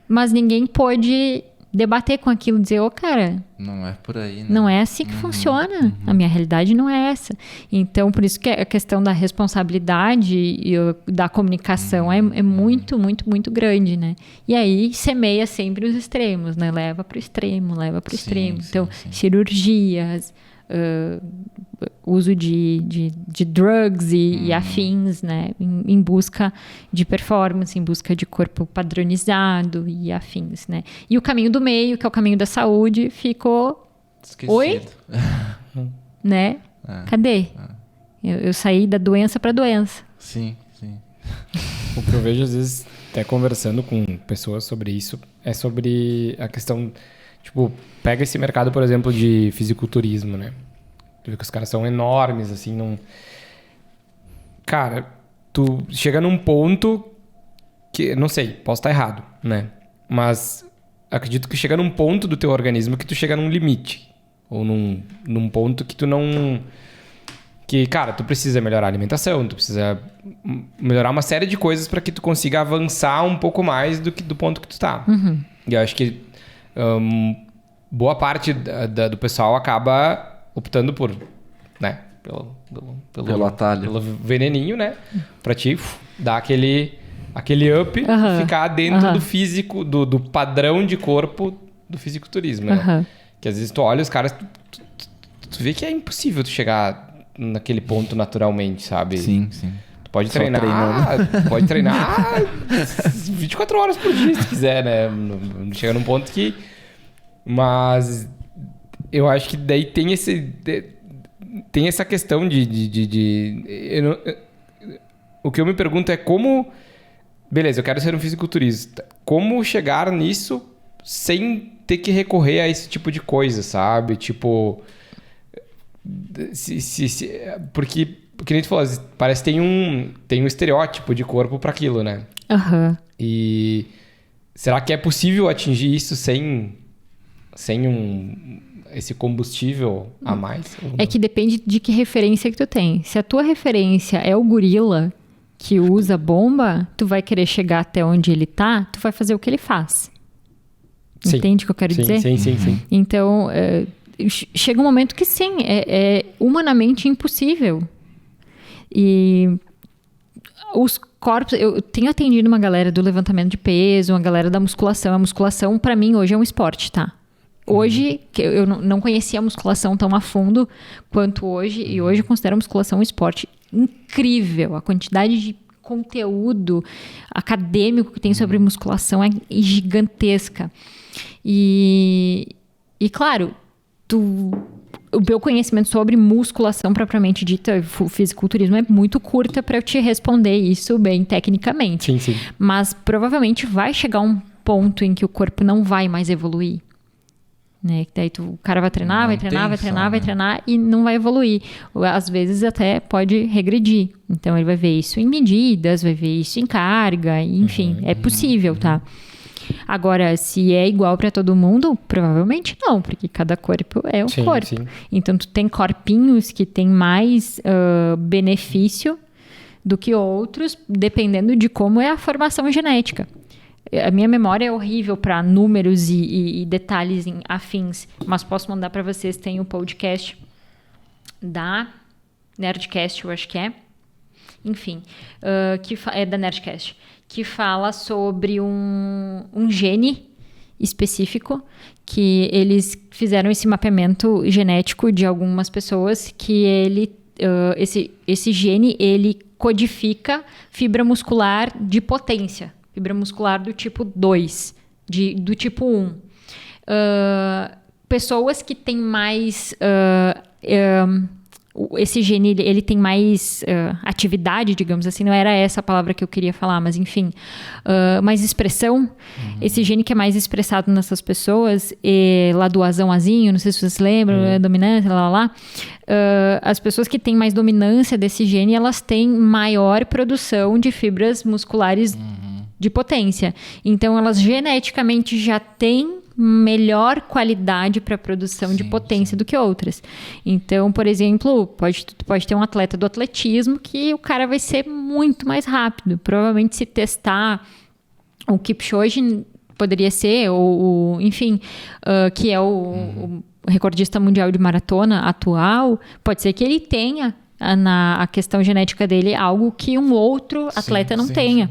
mas ninguém pôde debater com aquilo, dizer, cara, não é por aí, né? Não é assim que funciona. A minha realidade não é essa. Então, por isso que a questão da responsabilidade e da comunicação é muito, muito, muito grande, né? E aí semeia sempre os extremos, né? Leva para o extremo. Então, cirurgias, uso de drugs e afins, né? Em busca de performance, em busca de corpo padronizado e afins, né? E o caminho do meio, que é o caminho da saúde, ficou... Esquecido. Oi? Né? Cadê? Eu saí da doença para doença. Sim. O que eu vejo, às vezes, até conversando com pessoas sobre isso, é sobre a questão... Tipo, pega esse mercado, por exemplo, de fisiculturismo, né? Tu vê que os caras são enormes, assim, não... Cara, tu chega num ponto que... Não sei, posso estar errado, né? Mas acredito que chega num ponto do teu organismo que tu chega num limite. Ou num ponto que tu não... Que, cara, tu precisa melhorar a alimentação, tu precisa melhorar uma série de coisas para que tu consiga avançar um pouco mais do ponto que tu tá. E eu acho que boa parte do pessoal acaba optando por, né, pelo atalho, pelo veneninho, né, pra ti dar aquele up, ficar dentro do físico, do padrão de corpo do fisiculturismo, né? Que às vezes tu olha os caras, tu vê que é impossível tu chegar naquele ponto naturalmente, sabe? Sim. Tu pode treinar 24 horas por dia se quiser, né? Chega num ponto que... Mas eu acho que daí tem essa questão o que eu me pergunto é como... Beleza, eu quero ser um fisiculturista. Como chegar nisso sem ter que recorrer a esse tipo de coisa, sabe? Tipo... Porque, que nem tu falou, parece que tem um estereótipo de corpo para aquilo, né? E será que é possível atingir isso sem esse combustível a mais? É que depende de que referência que tu tem. Se a tua referência é o gorila, que usa bomba, tu vai querer chegar até onde ele tá, tu vai fazer o que ele faz. Sim. Entende o que eu quero dizer? Sim. Então, chega um momento que sim, é humanamente impossível. E os corpos... Eu tenho atendido uma galera do levantamento de peso, uma galera da musculação. A musculação, pra mim, hoje é um esporte, tá? Hoje, eu não conhecia a musculação tão a fundo quanto hoje, e hoje eu considero a musculação um esporte incrível. A quantidade de conteúdo acadêmico que tem sobre musculação é gigantesca. E claro, o meu conhecimento sobre musculação propriamente dita, o fisiculturismo, é muito curta para eu te responder isso bem tecnicamente. Sim. Mas provavelmente vai chegar um ponto em que o corpo não vai mais evoluir. Né? Daí o cara vai treinar e não vai evoluir. Às vezes até pode regredir. Então ele vai ver isso em medidas, vai ver isso em carga, enfim, é possível, tá? Agora, se é igual para todo mundo, provavelmente não, porque cada corpo é um corpo. Sim. Então tu tem corpinhos que tem mais benefício do que outros, dependendo de como é a formação genética. A minha memória é horrível para números e detalhes afins, mas posso mandar para vocês. Tem um podcast da Nerdcast, eu acho que é. Enfim, que é da Nerdcast, que fala sobre um gene específico, que eles fizeram esse mapeamento genético de algumas pessoas, que esse gene, ele codifica fibra muscular de potência. Fibra muscular do tipo 2, do tipo 1. Pessoas que têm mais... esse gene, ele tem mais atividade, digamos assim. Não era essa a palavra que eu queria falar, mas enfim. Mais expressão. Esse gene que é mais expressado nessas pessoas, lá do Azinho, não sei se vocês lembram, dominância, as pessoas que têm mais dominância desse gene, elas têm maior produção de fibras musculares de potência. Então, elas geneticamente já têm melhor qualidade para a produção de potência do que outras. Então, por exemplo, pode ter um atleta do atletismo que o cara vai ser muito mais rápido. Provavelmente, se testar o Kipchoge, poderia ser, enfim, que é o recordista mundial de maratona atual, pode ser que ele tenha a questão genética dele algo que um outro atleta não tenha.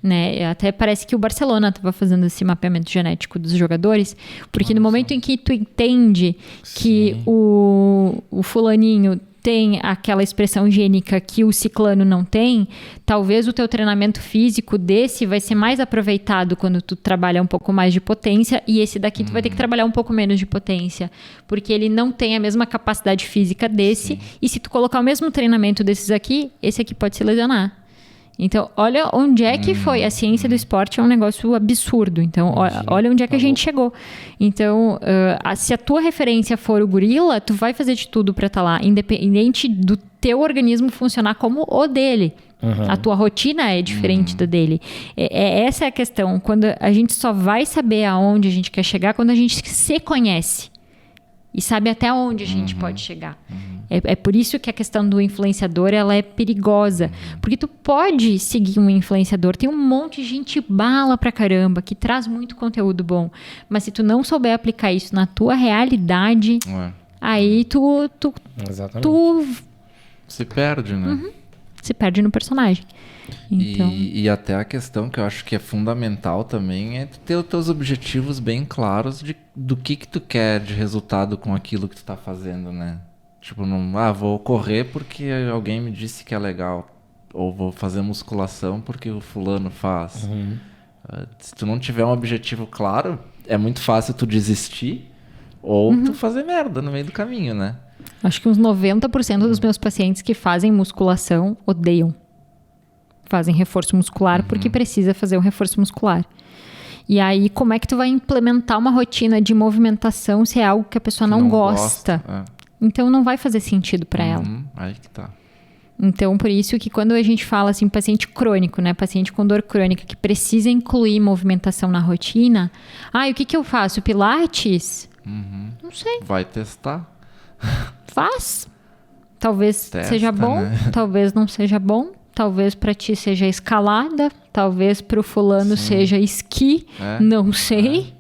Né? Até parece que o Barcelona estava fazendo esse mapeamento genético dos jogadores, porque no momento em que tu entende que o fulaninho tem aquela expressão gênica que o ciclano não tem, talvez o teu treinamento físico desse vai ser mais aproveitado quando tu trabalha um pouco mais de potência, e esse daqui tu vai ter que trabalhar um pouco menos de potência, porque ele não tem a mesma capacidade física desse, e se tu colocar o mesmo treinamento desses aqui, esse aqui pode se lesionar. Então, olha onde é que foi. A ciência do esporte é um negócio absurdo. Então, olha onde é que a gente chegou. Então, se a tua referência for o gorila, tu vai fazer de tudo para estar lá, independente do teu organismo funcionar como o dele. A tua rotina é diferente da dele. Essa é a questão. Quando a gente só vai saber aonde a gente quer chegar quando a gente se conhece. E sabe até onde a gente pode chegar. É por isso que a questão do influenciador, ela é perigosa. Porque tu pode seguir um influenciador. Tem um monte de gente bala pra caramba, que traz muito conteúdo bom. Mas se tu não souber aplicar isso na tua realidade, aí tu se perde, né? Se perde no personagem. Então... E até a questão que eu acho que é fundamental também é ter os teus objetivos bem claros do que tu quer de resultado com aquilo que tu tá fazendo, né? Tipo, vou correr porque alguém me disse que é legal. Ou vou fazer musculação porque o fulano faz. Se tu não tiver um objetivo claro, é muito fácil tu desistir ou tu fazer merda no meio do caminho, né? Acho que uns 90% dos meus pacientes que fazem musculação odeiam. Fazem reforço muscular porque precisa fazer um reforço muscular. E aí, como é que tu vai implementar uma rotina de movimentação se é algo que a pessoa não gosta? Então, não vai fazer sentido para ela. Aí que tá. Então, por isso que quando a gente fala assim, paciente crônico, né? Paciente com dor crônica que precisa incluir movimentação na rotina. O que eu faço? Pilates? Não sei. Vai testar. Faz. Talvez seja bom, né? Talvez não seja bom. talvez para ti seja escalada, talvez para o fulano seja esqui, não sei.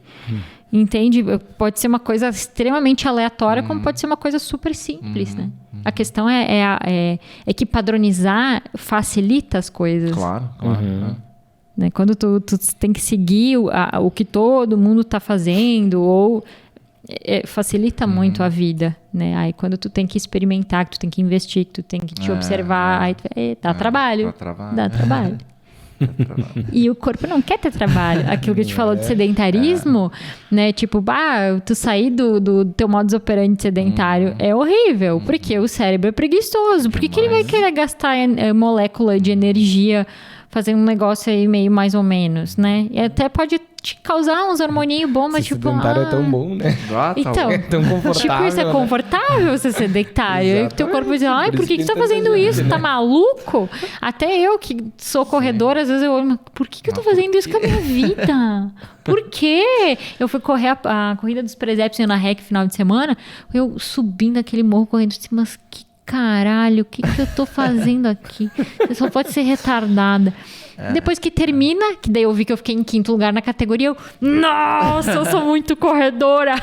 Entende? Pode ser uma coisa extremamente aleatória, como pode ser uma coisa super simples, né? A questão é que padronizar facilita as coisas. Claro. Né? Quando tu tem que seguir o que todo mundo está fazendo, ou facilita muito a vida, né? Aí quando tu tem que experimentar, que tu tem que investir, que tu tem que te observar, aí dá trabalho. Dá trabalho. E o corpo não quer ter trabalho. Aquilo que a gente falou de sedentarismo, né? Tipo, tu sair do teu modus operandi sedentário é horrível, porque o cérebro é preguiçoso. Por que ele vai querer gastar molécula de energia fazendo um negócio aí meio mais ou menos, né? E até pode te causar uns hormoninhos bons, mas ser tipo... sedentário é tão bom, né? Então, é tão confortável, tipo, isso é confortável ser sedentário. Aí teu corpo diz, ai, por que tu tá fazendo isso? Tá maluco? Até eu, que sou corredora, às vezes eu olho, por que eu tô fazendo isso com a minha vida? Por quê? Eu fui correr a corrida dos presépios na REC final de semana, eu subindo aquele morro, correndo assim, mas que caralho, o que eu tô fazendo aqui? Você só pode ser retardada. Depois que termina, que daí eu vi que eu fiquei em 5º lugar na categoria, eu, nossa, eu sou muito corredora.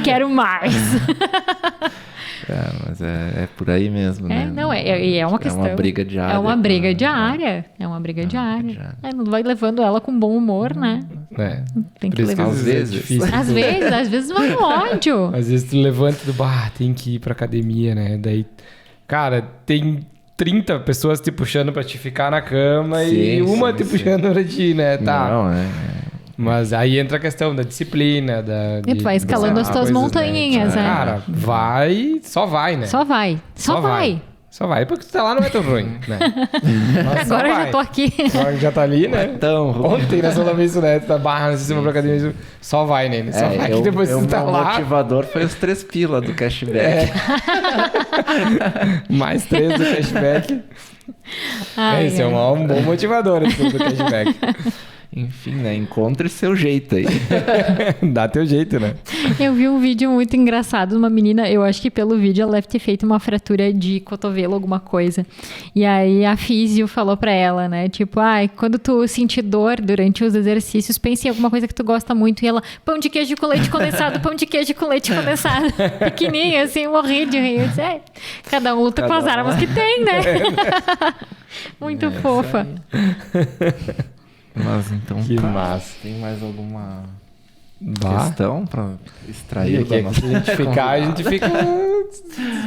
Quero mais. Mas é por aí mesmo, né? Não, é uma questão. É uma briga diária. É uma briga diária. É uma briga diária. Não vai levando ela com bom humor, né? Tem que levar. Às vezes. Difícil. Às vezes vai com ódio. Às vezes tu levanta do tem que ir pra academia, né? Daí, cara, tem 30 pessoas te puxando pra te ficar na cama e uma te puxando pra ti, né? Tá. Não, Mas aí entra a questão da disciplina, E tu vai escalando as tuas montanhinhas, né? Cara, só vai, né? Só vai. Só vai, porque tu tá lá não é tão ruim, né? Agora eu já tô aqui. Já tá ali, né? Então, ontem nós falamos isso, né? Tu tá barra no sistema pra academia, só vai, né? Só vai que depois tu tá lá. O motivador foi os 3 pila do cashback. Mais 3 do cashback. Esse é um bom motivador, esse do cashback. Enfim, né? Encontre seu jeito aí. Dá teu jeito, né? Eu vi um vídeo muito engraçado de uma menina, eu acho que pelo vídeo ela deve ter feito uma fratura de cotovelo, alguma coisa. E aí a físio falou pra ela, né? Tipo, quando tu sentir dor durante os exercícios, pense em alguma coisa que tu gosta muito. E ela, pão de queijo com leite condensado, pão de queijo com leite condensado. Pequenininha, assim, morri de rir. Eu disse, cada um luta com as armas que tem, né? Muito fofa. Mas então, que massa. Tem mais alguma questão pra extrair da nossa a gente fica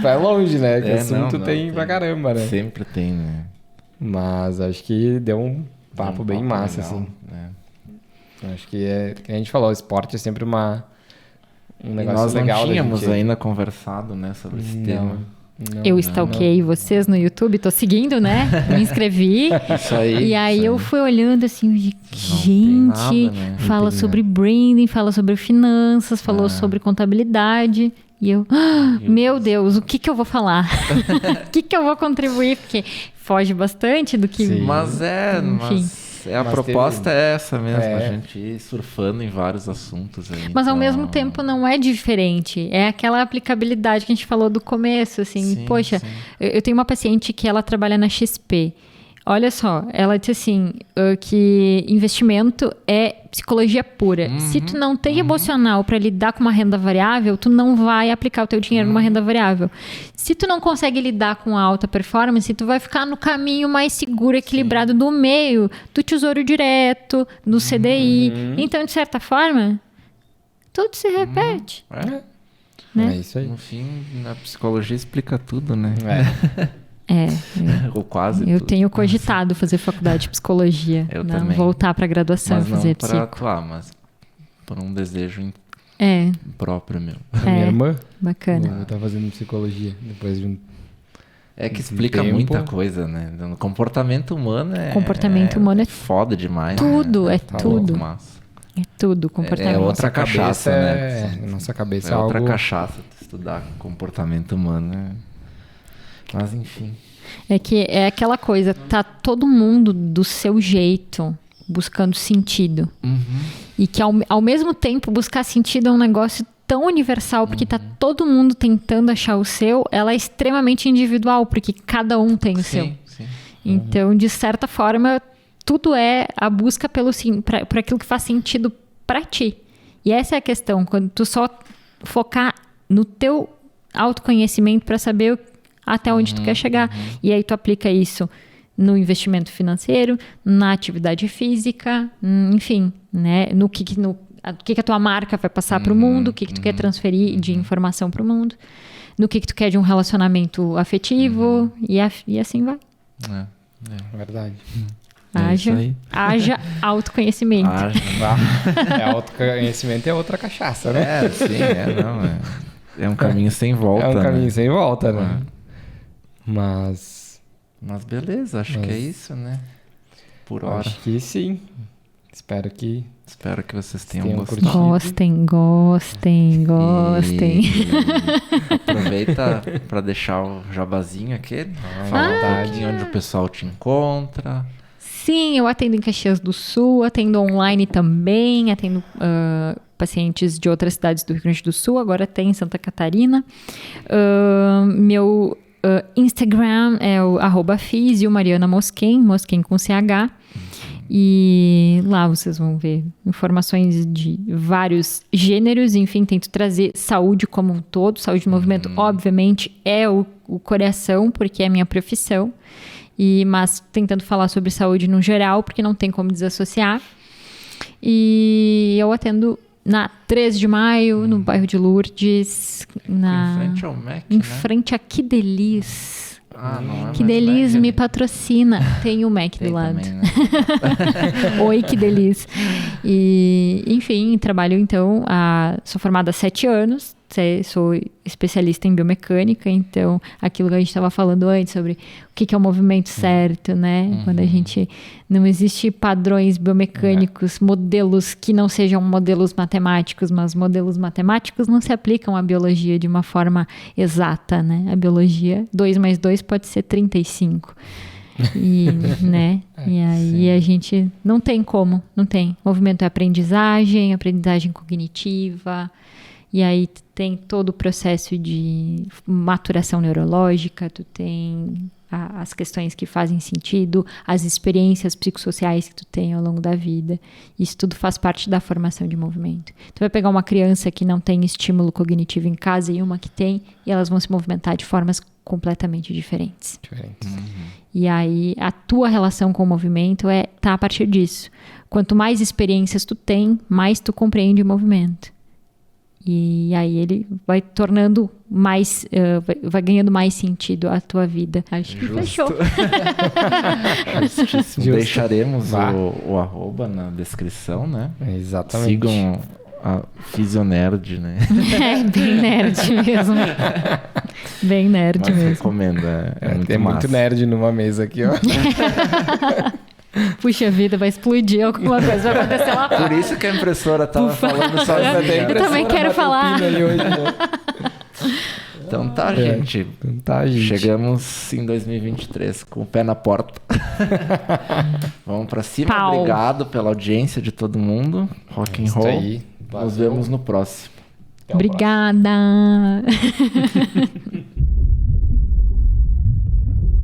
vai longe, né? Que assunto tem pra caramba, né? Sempre tem, né? Mas acho que deu um papo bem massa, legal, assim. Acho que a gente falou, o esporte é sempre um negócio legal. Nós não tínhamos ainda conversado, né, sobre esse tema. Eu stalkeei vocês no YouTube, tô seguindo, né? Me inscrevi. Isso aí. E aí eu fui olhando assim, gente, fala sobre branding, fala sobre finanças, falou sobre contabilidade. E eu, meu Deus, o que eu vou falar? O que eu vou contribuir? Porque foge bastante do que... Sim. Mas a proposta é essa mesmo, a gente ir surfando em vários assuntos aí. Mas ao mesmo tempo não é diferente. É aquela aplicabilidade que a gente falou do começo, assim. Sim, poxa, eu tenho uma paciente que ela trabalha na XP. Olha só, ela disse assim, que investimento é psicologia pura. Se tu não tem emocional para lidar com uma renda variável, tu não vai aplicar o teu dinheiro numa renda variável. Se tu não consegue lidar com a alta performance, tu vai ficar no caminho mais seguro, equilibrado do meio, do tesouro direto, do CDI. Então, de certa forma, tudo se repete. Né? É isso aí. No fim, a psicologia explica tudo, né? Ou quase eu tudo. Tenho cogitado fazer faculdade de psicologia. Eu também. Voltar para graduação, mas fazer não para psico. atuar, mas por um desejo próprio meu. Minha irmã bacana. tá fazendo psicologia depois de que explica muita coisa, né? O comportamento humano é foda demais. Tudo, né? Tudo. Massa. É tudo, comportamento. É outra cachaça, né? Nossa cabeça é outra cachaça estudar comportamento humano, né? Mas enfim. É que é aquela coisa, tá todo mundo do seu jeito buscando sentido. E que ao mesmo tempo buscar sentido é um negócio tão universal, porque tá todo mundo tentando achar o seu, ela é extremamente individual, porque cada um tem o seu. Sim. Então, de certa forma, tudo é a busca por aquilo que faz sentido para ti. E essa é a questão, quando tu só focar no teu autoconhecimento para saber até onde tu quer chegar. E aí tu aplica isso no investimento financeiro, na atividade física, enfim, né? No que a tua marca vai passar para o mundo, o que tu quer transferir de informação para o mundo, no que tu quer de um relacionamento afetivo, e assim vai. É verdade. Haja autoconhecimento. Autoconhecimento é outra cachaça, né? É um caminho sem volta. É um caminho né? sem volta, né? Mas beleza, acho que é isso, né? Por hora. Acho que sim. Espero que vocês tenham gostado. Gostem. E aproveita para deixar o jabazinho aqui. Falar um pouquinho onde o pessoal te encontra. Sim, eu atendo em Caxias do Sul, atendo online também, atendo pacientes de outras cidades do Rio Grande do Sul, agora tem em Santa Catarina. Meu Instagram é o @fisiomarianamosquen, Mosquen com CH. E lá vocês vão ver informações de vários gêneros, enfim, tento trazer saúde como um todo. Saúde de movimento, obviamente, é o coração, porque é a minha profissão. Mas tentando falar sobre saúde no geral, porque não tem como desassociar. E eu atendo na 3 de maio, no bairro de Lourdes. Em frente ao Mac, Em frente a Que Deliz. Não é Que mais Deliz Mac, me né? patrocina. Tem o Mac do lado. Também, né? Oi, Que Deliz. E, enfim, trabalho então, sou formada há 7 anos. Sou especialista em biomecânica, então aquilo que a gente estava falando antes sobre o que é o movimento certo, né? Quando a gente não existe padrões biomecânicos, modelos que não sejam modelos matemáticos, mas modelos matemáticos não se aplicam à biologia de uma forma exata, né? A biologia, 2 mais 2 pode ser 35. E, né? E aí a gente não tem como, não tem. Movimento é aprendizagem cognitiva. E aí tu tem todo o processo de maturação neurológica, tu tem as questões que fazem sentido, as experiências psicossociais que tu tem ao longo da vida. Isso tudo faz parte da formação de movimento. Tu vai pegar uma criança que não tem estímulo cognitivo em casa e uma que tem, e elas vão se movimentar de formas completamente diferentes. E aí a tua relação com o movimento tá a partir disso. Quanto mais experiências tu tem, mais tu compreende o movimento. E aí ele vai tornando mais, vai ganhando mais sentido a tua vida. Acho que fechou. Justíssimo. Deixaremos o arroba na descrição, né? Exatamente. Sigam a Fisionerd, né? Bem nerd mesmo. Bem nerd Mas mesmo. recomendo, é muito Tem massa. muito nerd numa mesa aqui, ó. Puxa vida, vai explodir alguma coisa, vai acontecer lá fora. Por isso que a impressora tava falando só Eu também quero falar. Ali hoje, né? Então tá, gente. Então tá, gente. Chegamos em 2023 com o pé na porta. Vamos pra cima. Pau. Obrigado pela audiência de todo mundo. Rock and Isso roll. aí. Nos vemos no próximo. Até o próximo. Obrigada.